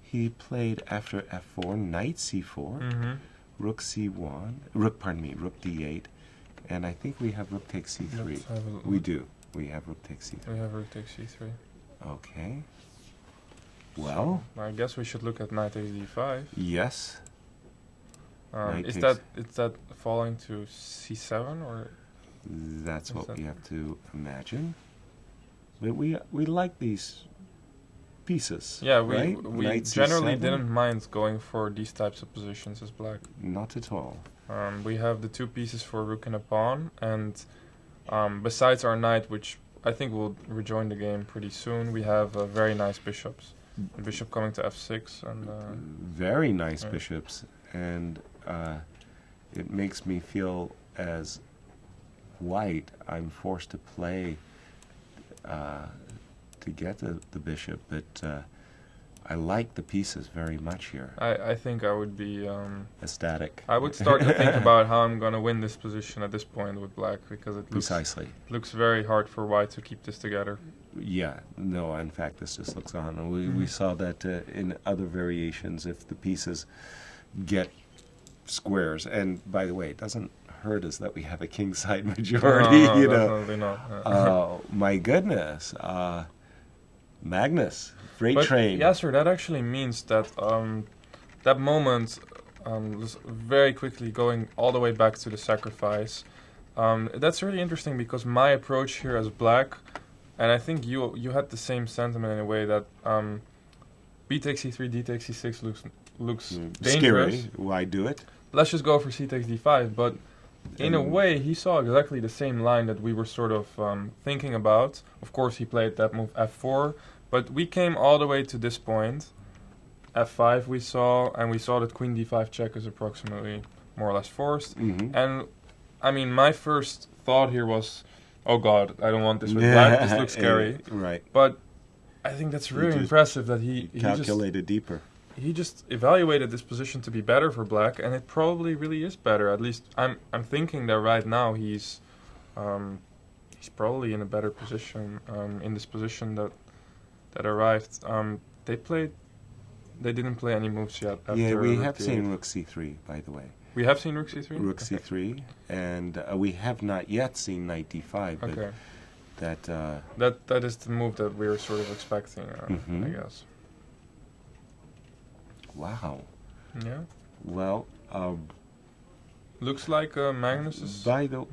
[SPEAKER 1] he played after f4, knight c4, rook c1, rook d8, and I think we have rook takes c3. We do. We have rook takes c3.
[SPEAKER 3] We have rook takes c3.
[SPEAKER 1] Okay. Well,
[SPEAKER 3] I guess we should look at knight takes d5.
[SPEAKER 1] Yes.
[SPEAKER 3] Is that falling to c7 or?
[SPEAKER 1] That's what we have to imagine. But we like these pieces.
[SPEAKER 3] Yeah,
[SPEAKER 1] right?
[SPEAKER 3] we generally didn't mind going for these types of positions as black.
[SPEAKER 1] Not at all.
[SPEAKER 3] We have the 2 pieces for rook and a pawn, and besides our knight, which I think will rejoin the game pretty soon, we have very nice bishops. The bishop coming to f6 and
[SPEAKER 1] very nice bishops, and it makes me feel as white I'm forced to play to get the bishop, but I like the pieces very much here.
[SPEAKER 3] I think I would be
[SPEAKER 1] ecstatic.
[SPEAKER 3] I would start to think about how I'm going to win this position at this point with black, because it looks very hard for white to keep this together.
[SPEAKER 1] Yeah, no, in fact, this just looks on. We saw that in other variations, if the pieces get squares, and by the way, it doesn't hurt us that we have a king side majority,
[SPEAKER 3] no,
[SPEAKER 1] you know.
[SPEAKER 3] Definitely not.
[SPEAKER 1] Oh, my goodness. Magnus, freight train.
[SPEAKER 3] Yasser, that actually means that that moment was very quickly going all the way back to the sacrifice. That's really interesting, because my approach here as black, and I think you had the same sentiment in a way, that b takes c3, d takes c6 looks dangerous.
[SPEAKER 1] Scary. Why do it?
[SPEAKER 3] Let's just go for c takes d5. But in a way, he saw exactly the same line that we were sort of thinking about. Of course, he played that move f4, but we came all the way to this point. f5 we saw, and we saw that queen d5 check is approximately more or less forced. And I mean, my first thought here was, oh god, I don't want this with black, this looks scary.
[SPEAKER 1] Right.
[SPEAKER 3] But I think that's really impressive that he
[SPEAKER 1] calculated deeper.
[SPEAKER 3] He just evaluated this position to be better for black, and it probably really is better. At least I'm thinking that right now he's probably in a better position in this position that arrived. They didn't play any moves yet.
[SPEAKER 1] Yeah, we have seen rook c3, by the way.
[SPEAKER 3] We have seen rook c3?
[SPEAKER 1] Rook c3, and we have not yet seen knight d5. But
[SPEAKER 3] okay.
[SPEAKER 1] That
[SPEAKER 3] is the move that we were sort of expecting, I guess.
[SPEAKER 1] Wow.
[SPEAKER 3] Yeah.
[SPEAKER 1] Well,
[SPEAKER 3] looks like Magnus is...
[SPEAKER 1] By the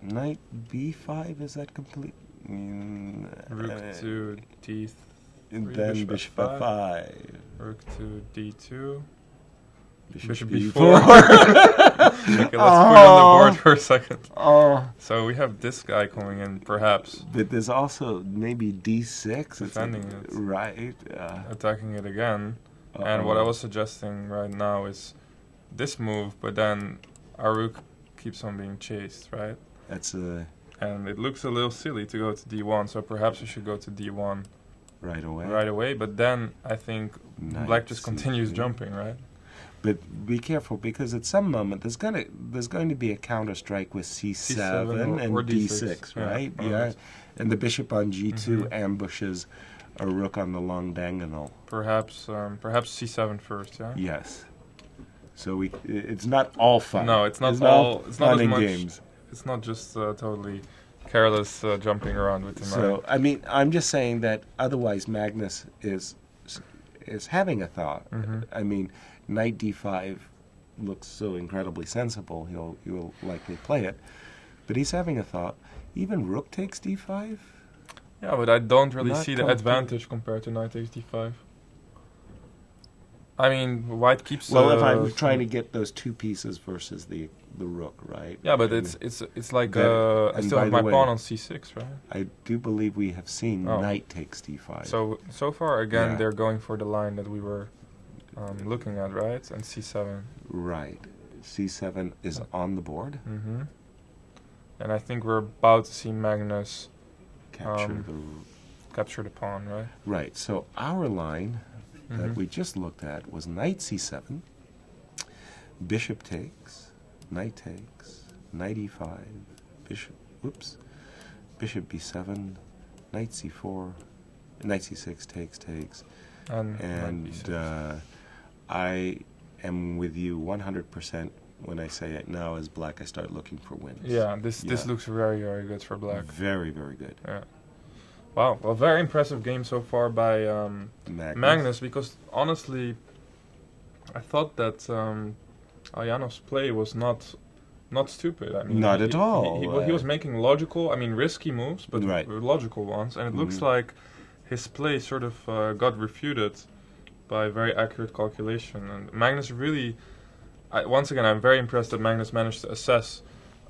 [SPEAKER 1] knight b5, is that complete?
[SPEAKER 3] Rook to d3,
[SPEAKER 1] and then bishop f5.
[SPEAKER 3] Rook to d2.
[SPEAKER 1] Bishop
[SPEAKER 3] b4. Okay, let's put on the board for a second. So we have this guy coming in, perhaps.
[SPEAKER 1] But there's also maybe d6.
[SPEAKER 3] Defending it.
[SPEAKER 1] Right.
[SPEAKER 3] Attacking it again. And what I was suggesting right now is this move, but then our rook keeps on being chased, right? And it looks a little silly to go to d1, so perhaps we should go to d1
[SPEAKER 1] right
[SPEAKER 3] away. But then I think black just continues jumping, right?
[SPEAKER 1] But be careful, because at some moment there's going to be a counter strike with c7 and
[SPEAKER 3] or
[SPEAKER 1] d6, right? Yeah. And the bishop on g2 ambushes a rook on the long diagonal.
[SPEAKER 3] Perhaps c7 first, yeah?
[SPEAKER 1] Yes. So it's not all fun.
[SPEAKER 3] No, it's not all. It's not
[SPEAKER 1] fun
[SPEAKER 3] as much.
[SPEAKER 1] Games.
[SPEAKER 3] It's not just totally careless jumping around with the knight.
[SPEAKER 1] So I mean, I'm just saying that otherwise Magnus is having a thought. I mean, knight d5 looks so incredibly sensible. He'll likely play it, but he's having a thought. Even rook takes d5.
[SPEAKER 3] Yeah, but I don't really see the advantage compared to knight takes d5. I mean, white keeps...
[SPEAKER 1] Well, if I'm trying to get those 2 pieces versus the rook, right?
[SPEAKER 3] Yeah, but it's like I still have my pawn on c6, right?
[SPEAKER 1] I do believe we have seen knight takes d5.
[SPEAKER 3] So far, again, they're going for the line that we were looking at, right? And c7.
[SPEAKER 1] Right. c7 is on the board.
[SPEAKER 3] And I think we're about to see Magnus... capture the pawn, right?
[SPEAKER 1] Right. So our line that we just looked at was knight c7, bishop takes, knight e5, bishop b7, knight c4, knight c6 takes, and I am with you 100% when I say it now as black. I start looking for wins.
[SPEAKER 3] Yeah, this looks very, very good for black.
[SPEAKER 1] Very, very good.
[SPEAKER 3] Yeah. Wow, well, very impressive game so far by Magnus, because honestly, I thought that Ayanov's play was not stupid. I mean,
[SPEAKER 1] not at all.
[SPEAKER 3] He was making logical, risky moves, but logical ones, and it looks like his play sort of got refuted by very accurate calculation. And Magnus really, once again, I'm very impressed that Magnus managed to assess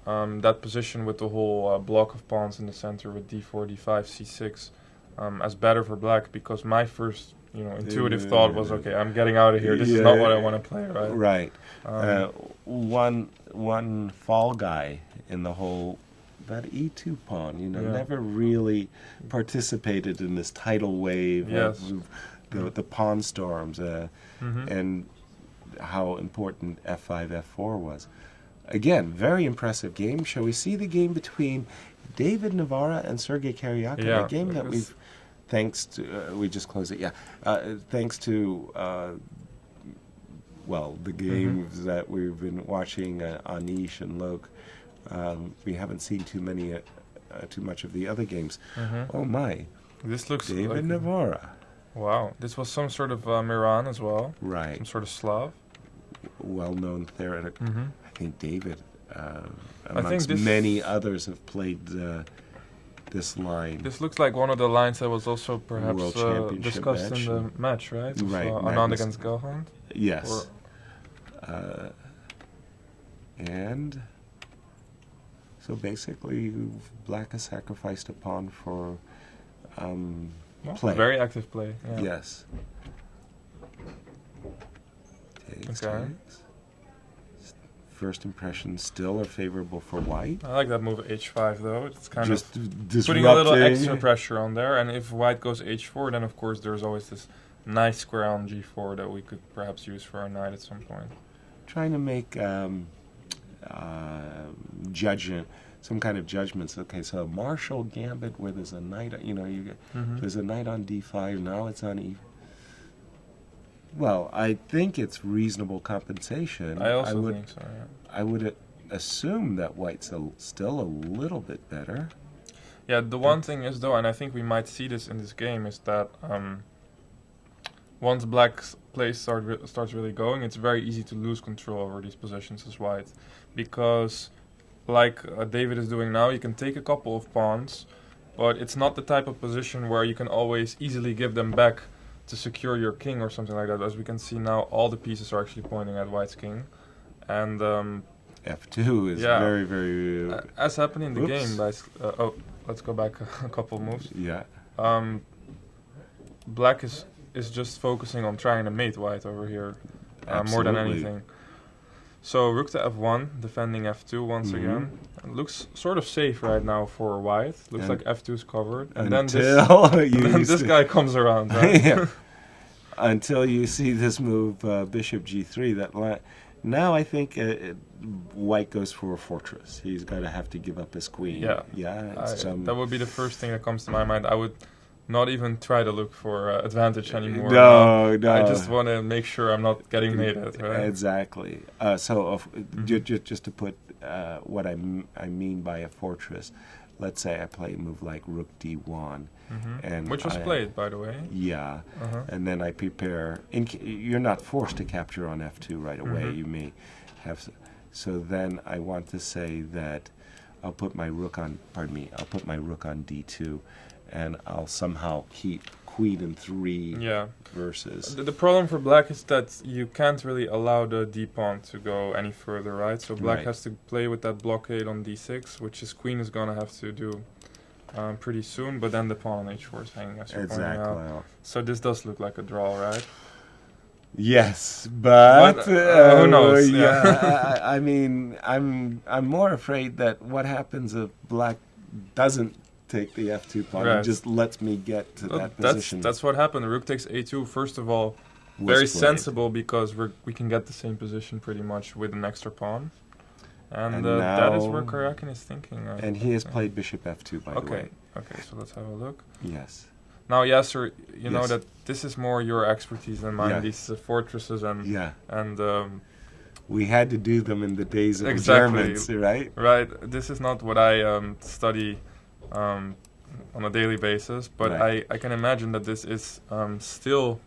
[SPEAKER 3] that position with the whole block of pawns in the center with d4, d5, c6 as better for black, because my first intuitive thought was, okay, I'm getting out of here. This is not what I want to play, right?
[SPEAKER 1] Right. One fall guy in the whole, that e2 pawn, never really participated in this tidal wave of the pawn storms and how important f5, f4 was. Again, very impressive game. Shall we see the game between David Navarra and Sergei Karyakhin?
[SPEAKER 3] Yeah,
[SPEAKER 1] a game that we've, thanks to, we just closed it, thanks to, the games that we've been watching, Anish and Lok, we haven't seen too much of the other games. Oh my.
[SPEAKER 3] This looks
[SPEAKER 1] David
[SPEAKER 3] like
[SPEAKER 1] Navarra.
[SPEAKER 3] Wow. This was some sort of Miran as well.
[SPEAKER 1] Right.
[SPEAKER 3] Some sort of Slav.
[SPEAKER 1] Well-known theoretic. I think David, amongst many others, have played this line.
[SPEAKER 3] This looks like one of the lines that was also perhaps discussed
[SPEAKER 1] match.
[SPEAKER 3] In the match, right?
[SPEAKER 1] Right.
[SPEAKER 3] Anand against Gelhand?
[SPEAKER 1] Yes. And so basically, black has sacrificed a pawn for play.
[SPEAKER 3] Very active play. Yeah.
[SPEAKER 1] Yes. Takes. First impressions still are favorable for white.
[SPEAKER 3] I like that move h5 though. It's kind
[SPEAKER 1] just
[SPEAKER 3] of putting a little extra pressure on there. And if white goes h4, then of course there's always this nice square on g4 that we could perhaps use for our knight at some point.
[SPEAKER 1] Trying to make judgment, some kind of judgments. Okay, so a Marshall gambit where there's a knight, there's a knight on d5, now it's on e. Well, I think it's reasonable compensation.
[SPEAKER 3] I also think so, yeah.
[SPEAKER 1] I would assume that white's still a little bit better.
[SPEAKER 3] Yeah, the one thing is, though, and I think we might see this in this game, is that once black's play starts really going, it's very easy to lose control over these positions as white. Because, like David is doing now, you can take a couple of pawns, but it's not the type of position where you can always easily give them back to secure your king or something like that. As we can see now, all the pieces are actually pointing at white's king. And
[SPEAKER 1] f2 is very, very...
[SPEAKER 3] as happened in the game, guys. Let's go back a couple moves.
[SPEAKER 1] Yeah.
[SPEAKER 3] Black is just focusing on trying to mate white over here more than anything. So rook to f1, defending f2 once again. It looks sort of safe right now for white. Looks like f2 is covered. And then this guy comes around, right?
[SPEAKER 1] Yeah. Until you see this move, bishop g3. Now I think white goes for a fortress. He's going to have to give up his queen.
[SPEAKER 3] Yeah. That would be the first thing that comes to my mind. I would not even try to look for advantage anymore.
[SPEAKER 1] No.
[SPEAKER 3] I just want to make sure I'm not getting mated. Right?
[SPEAKER 1] Exactly. Just to put what I mean by a fortress, let's say I play a move like rook d1. And
[SPEAKER 3] which was played, by the way.
[SPEAKER 1] Yeah. And then I prepare. You're not forced to capture on f2 right away. You may have. So then I want to say that I'll put my rook on d2. And I'll somehow keep queen and 3 versus.
[SPEAKER 3] The problem for black is that you can't really allow the d-pawn to go any further, right? So black has to play with that blockade on d6, which his queen is going to have to do pretty soon. But then the pawn on h4 is hanging, as you're pointing out. So this does look like a draw, right?
[SPEAKER 1] Yes, but
[SPEAKER 3] who knows?
[SPEAKER 1] I mean, I'm more afraid that what happens if black doesn't take the f2 pawn and just lets me get to that position.
[SPEAKER 3] That's what happened. Rook takes a2. First of all, very sensible, because we can get the same position pretty much with an extra pawn. And that is where Karjakin is thinking.
[SPEAKER 1] And he has played bishop f2, by the way.
[SPEAKER 3] Okay, so let's have a look.
[SPEAKER 1] Yes.
[SPEAKER 3] Now, Yasser, you know that this is more your expertise than mine, these fortresses and
[SPEAKER 1] we had to do them in the days of the Germans, right?
[SPEAKER 3] Right. This is not what I study on a daily basis, but I can imagine that this is still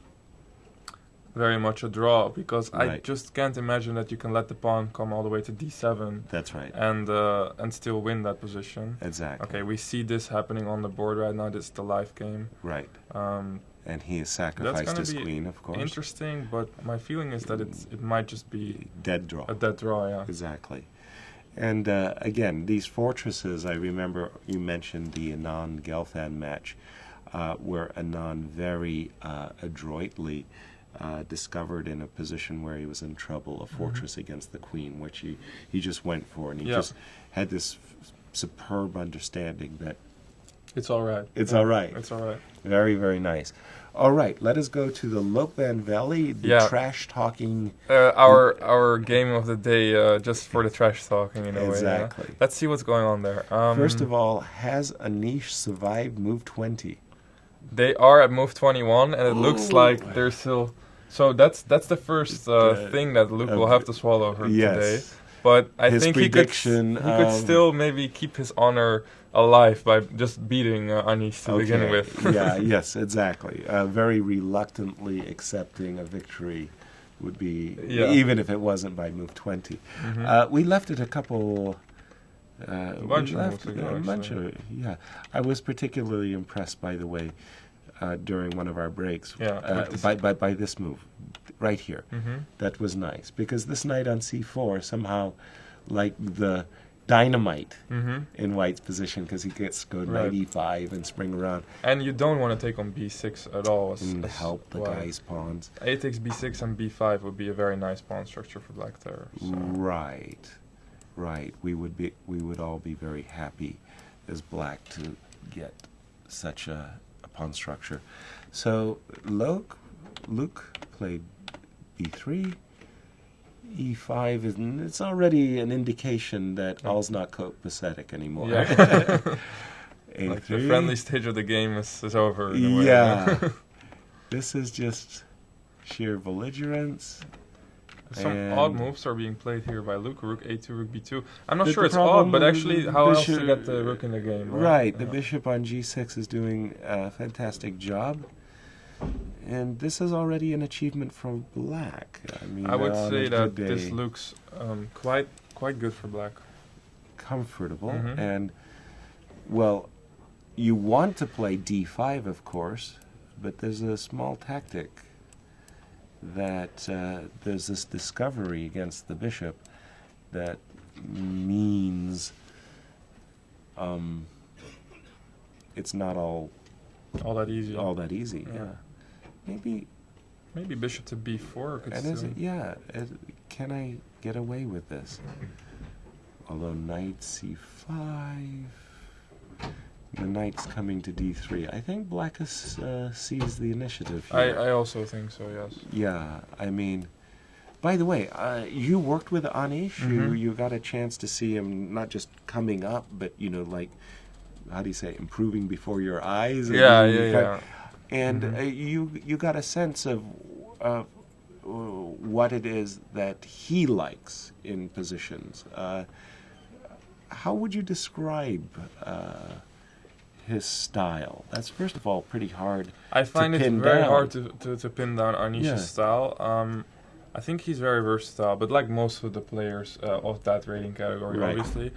[SPEAKER 3] very much a draw, because I just can't imagine that you can let the pawn come all the way to d7.
[SPEAKER 1] That's right.
[SPEAKER 3] And still win that position.
[SPEAKER 1] Exactly.
[SPEAKER 3] Okay, we see this happening on the board right now. This is the live game.
[SPEAKER 1] Right. And he has sacrificed his queen, of course.
[SPEAKER 3] Interesting, but my feeling is that it might just be
[SPEAKER 1] dead draw.
[SPEAKER 3] A dead draw, yeah.
[SPEAKER 1] Exactly. And again, these fortresses, I remember you mentioned the Anand-Gelfand match, where Anand very adroitly discovered in a position where he was in trouble a fortress against the queen, which he just went for, and he just had this superb understanding that
[SPEAKER 3] it's all right.
[SPEAKER 1] It's all right.
[SPEAKER 3] It's all right.
[SPEAKER 1] Very, very nice. All right, let us go to the Lokvan Valley, the trash talking.
[SPEAKER 3] Our game of the day, just for the trash talking in a way.
[SPEAKER 1] Exactly.
[SPEAKER 3] Let's see what's going on there.
[SPEAKER 1] First of all, has Anish survived move 20?
[SPEAKER 3] They are at move 21, and it looks like they're still. So that's the first thing that Luke will have to swallow today. But I think he could still maybe keep his honor alive by just beating Anish to begin with.
[SPEAKER 1] Yes, exactly. Very reluctantly accepting a victory would be, even if it wasn't by move 20. We left it a couple.
[SPEAKER 3] A bunch of
[SPEAKER 1] I was particularly impressed, by the way, during one of our breaks by this move right here. That was nice, because this knight on c4 somehow, like the dynamite in White's position, because he gets go knight e5 and spring around.
[SPEAKER 3] And you don't want to take on b6 at all.
[SPEAKER 1] And help the guy's pawns.
[SPEAKER 3] A takes b6 and b5 would be a very nice pawn structure for black there. So.
[SPEAKER 1] Right. We would all be very happy as black to get such a pawn structure. So Luke played b3, e5, it's already an indication that all's not copacetic anymore.
[SPEAKER 3] Like the friendly stage of the game is over. In a way,
[SPEAKER 1] This is just sheer belligerence.
[SPEAKER 3] Some odd moves are being played here by Luke. Rook a2, rook b2. I'm not sure it's odd, but actually, how else to get the rook in the game?
[SPEAKER 1] Right, the bishop on g6 is doing a fantastic job. And this is already an achievement for black.
[SPEAKER 3] I would say that this looks quite good for black.
[SPEAKER 1] Comfortable. And, well, you want to play d5, of course, but there's a small tactic that there's this discovery against the bishop that means it's not all
[SPEAKER 3] that easy. Maybe bishop to b4 could
[SPEAKER 1] can I get away with this? Although knight c5, the knight's coming to d3. I think black sees the initiative here.
[SPEAKER 3] I also think so, yes.
[SPEAKER 1] Yeah, I mean, by the way, you worked with Anish. You got a chance to see him not just coming up, but, like, how do you say, improving before your eyes? And you got a sense of what it is that he likes in positions. How would you describe his style? That's, first of all, pretty hard.
[SPEAKER 3] I find it very hard to pin down Anish's style. I think he's very versatile, but like most of the players of that rating category, obviously.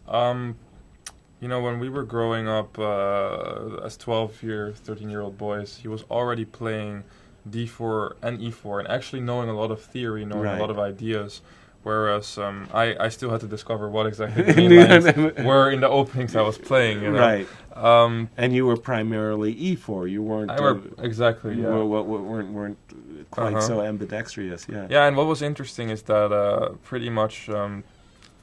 [SPEAKER 3] When we were growing up as 13-year-old boys, he was already playing d4 and e4 and actually knowing a lot of theory, knowing a lot of ideas. Whereas I still had to discover what exactly the main lines were in the openings I was playing.
[SPEAKER 1] Right. And you were primarily e4. You weren't.
[SPEAKER 3] Exactly.
[SPEAKER 1] Weren't quite so ambidextrous.
[SPEAKER 3] Yeah, and what was interesting is that pretty much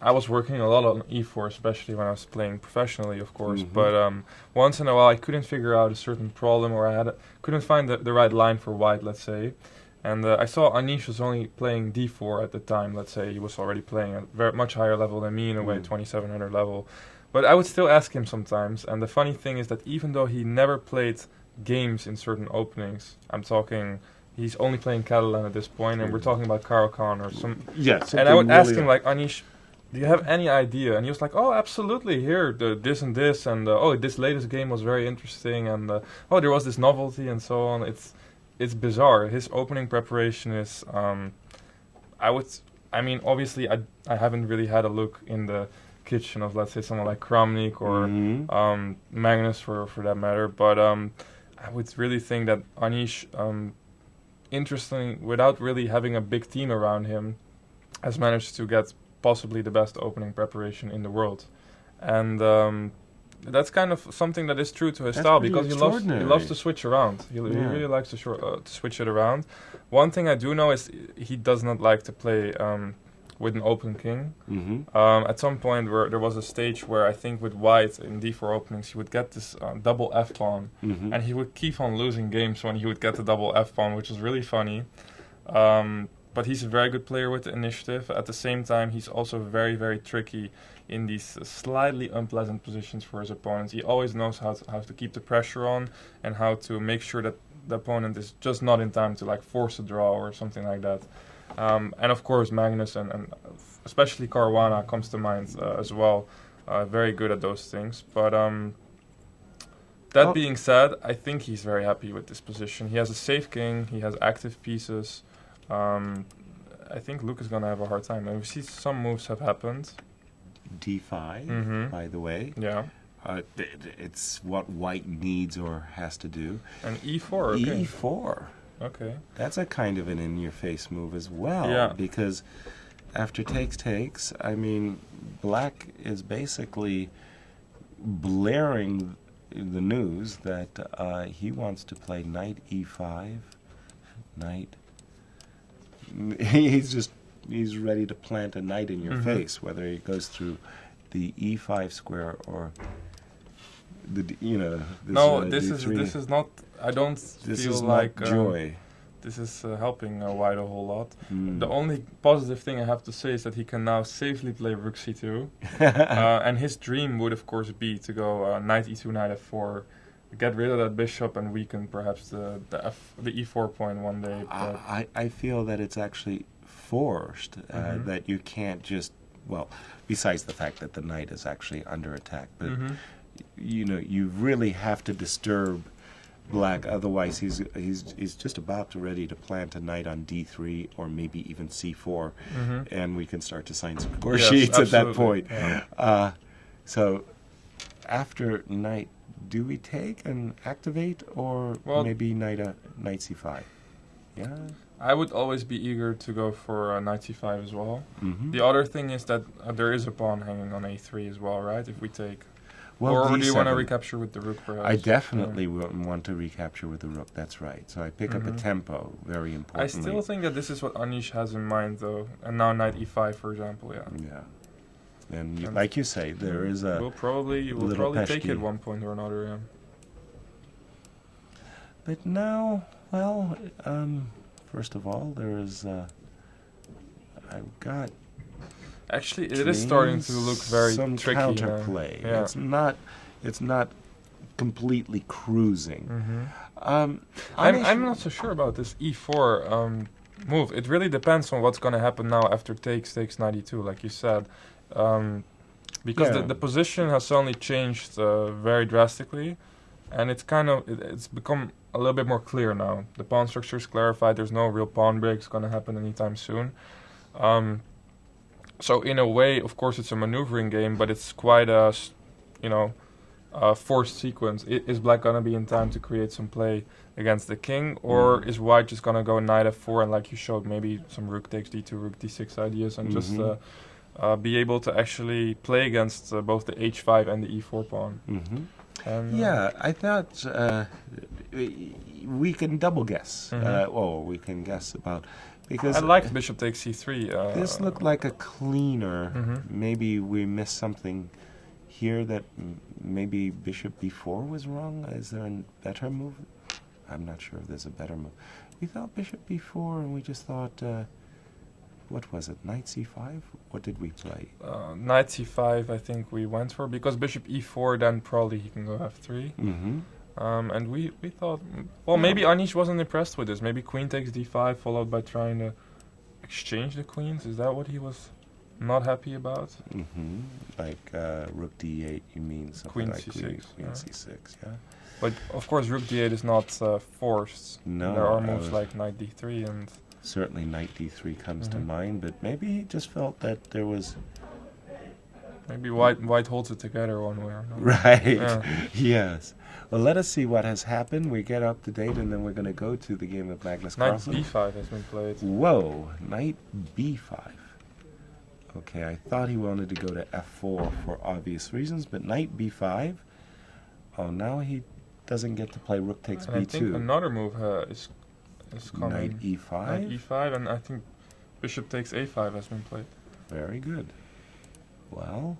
[SPEAKER 3] I was working a lot on e4, especially when I was playing professionally, of course. But once in a while, I couldn't figure out a certain problem, or couldn't find the right line for white, let's say. And I saw Anish was only playing d4 at the time. Let's say he was already playing at very much higher level than me in a way, 2700 level. But I would still ask him sometimes. And the funny thing is that even though he never played games in certain openings, I'm talking, he's only playing Catalan at this point, and we're talking about Caro-Kann or some.
[SPEAKER 1] Yes.
[SPEAKER 3] And I would ask him like, Anish, do you have any idea? And he was like, oh, absolutely. Here, this and this, and oh, this latest game was very interesting, and oh, there was this novelty and so on. It's bizarre. His opening preparation is, obviously I haven't really had a look in the kitchen of, let's say, someone like Kramnik or Magnus for that matter, but I would really think that Anish, interestingly, without really having a big team around him, has managed to get possibly the best opening preparation in the world. And that's kind of something that is true to his style, because he loves to switch around. He really likes to switch it around. One thing I do know is he does not like to play with an open king. At some point there was a stage where I think with white in d4 openings he would get this double f-pawn, and he would keep on losing games when he would get the double f-pawn, which was really funny. But he's a very good player with the initiative. At the same time, he's also very, very tricky in these slightly unpleasant positions for his opponents. He always knows how to keep the pressure on and how to make sure that the opponent is just not in time to like force a draw or something like that. And of course, Magnus and especially Caruana comes to mind as well. Very good at those things. But that being said, I think he's very happy with this position. He has a safe king. He has active pieces. I think Luke is going to have a hard time. And we see some moves have happened.
[SPEAKER 1] D5, by the way.
[SPEAKER 3] Yeah.
[SPEAKER 1] It's what white needs or has to do.
[SPEAKER 3] And E4, okay.
[SPEAKER 1] E4.
[SPEAKER 3] Okay.
[SPEAKER 1] That's a kind of an in-your-face move as well.
[SPEAKER 3] Yeah.
[SPEAKER 1] Because after takes, I mean, black is basically blaring the news that he wants to play knight E5, knight. He's ready to plant a knight in your face, whether he goes through the E5 square or the
[SPEAKER 3] this is not. I don't
[SPEAKER 1] this
[SPEAKER 3] feel
[SPEAKER 1] is
[SPEAKER 3] like
[SPEAKER 1] not joy.
[SPEAKER 3] This is helping white a whole lot. The only positive thing I have to say is that he can now safely play rook c2, and his dream would of course be to go knight e2, knight f4. Get rid of that bishop and weaken perhaps the e4 point one day.
[SPEAKER 1] I feel that it's actually forced, that you can't just, well, besides the fact that the knight is actually under attack, but you really have to disturb black, otherwise he's just about ready to plant a knight on d3 or maybe even c4, and we can start to sign some score sheets at that point. Yeah. So after knight, do we take and activate, or maybe knight c5? Yeah.
[SPEAKER 3] I would always be eager to go for knight c5 as well. The other thing is that there is a pawn hanging on a3 as well, right? If we take. Well, or do you want to recapture with the rook, perhaps?
[SPEAKER 1] I definitely want to recapture with the rook, that's right. So I pick up a tempo, very importantly.
[SPEAKER 3] I still think that this is what Anish has in mind, though. And now knight e5, for example,
[SPEAKER 1] Yeah. And like you say, there is a
[SPEAKER 3] we'll probably take it at one point or another, yeah.
[SPEAKER 1] But now, well, first of all, there is, I've got...
[SPEAKER 3] Actually, it is starting to look very
[SPEAKER 1] some
[SPEAKER 3] tricky.
[SPEAKER 1] Counterplay. Yeah. It's not completely cruising.
[SPEAKER 3] I'm not so sure about this e4 move. It really depends on what's going to happen now after takes 92, like you said. Because the position has suddenly changed very drastically, and it's become a little bit more clear now. The pawn structure is clarified. There's no real pawn breaks going to happen anytime soon. So in a way, of course, it's a maneuvering game, but it's quite a forced sequence. Is black going to be in time to create some play against the king, or is white just going to go knight f4 and, like you showed, maybe some rook takes d2, rook d6 ideas, and just be able to actually play against both the h5 and the e4 pawn. And,
[SPEAKER 1] I thought we can double guess. We can guess about... Because
[SPEAKER 3] I liked bishop takes c3.
[SPEAKER 1] This looked like a cleaner. Maybe we missed something here that maybe bishop b4 was wrong. Is there a better move? I'm not sure if there's a better move. We thought bishop b4, and we just thought, what was it, knight c5? What did we play?
[SPEAKER 3] Knight c5, I think we went for, because bishop e4, then probably he can go f3.
[SPEAKER 1] Mm-hmm.
[SPEAKER 3] And we thought, well, maybe Anish wasn't impressed with this. Maybe queen takes d5, followed by trying to exchange the queens. Is that what he was not happy about?
[SPEAKER 1] Mm-hmm. Like rook d8, you mean something
[SPEAKER 3] Queen
[SPEAKER 1] like
[SPEAKER 3] c6,
[SPEAKER 1] queen
[SPEAKER 3] yeah.
[SPEAKER 1] c6, yeah.
[SPEAKER 3] But of course, rook d8 is not forced.
[SPEAKER 1] No,
[SPEAKER 3] there are
[SPEAKER 1] I
[SPEAKER 3] moves
[SPEAKER 1] was-
[SPEAKER 3] like knight d3 and
[SPEAKER 1] Certainly knight d3 comes to
[SPEAKER 3] Mhm.
[SPEAKER 1] mind, but maybe he just felt that there was...
[SPEAKER 3] maybe white holds it together one way or another.
[SPEAKER 1] Right,
[SPEAKER 3] Yeah.
[SPEAKER 1] yes. Well, let us see what has happened. We get up to date, and then we're going to go to the game of Magnus
[SPEAKER 3] Knight
[SPEAKER 1] Carlsen.
[SPEAKER 3] b5 has been played.
[SPEAKER 1] Whoa, knight b5. Okay, I thought he wanted to go to f4 for obvious reasons, but knight b5. Oh, now he doesn't get to play rook takes
[SPEAKER 3] And I think
[SPEAKER 1] b2.
[SPEAKER 3] another move is coming.
[SPEAKER 1] Knight e5.
[SPEAKER 3] Knight e5, and I think bishop takes a5 has been played.
[SPEAKER 1] Very good. Well,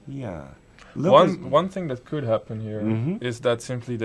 [SPEAKER 1] yeah. Look
[SPEAKER 3] One thing that could happen here
[SPEAKER 1] Mhm.
[SPEAKER 3] is that simply the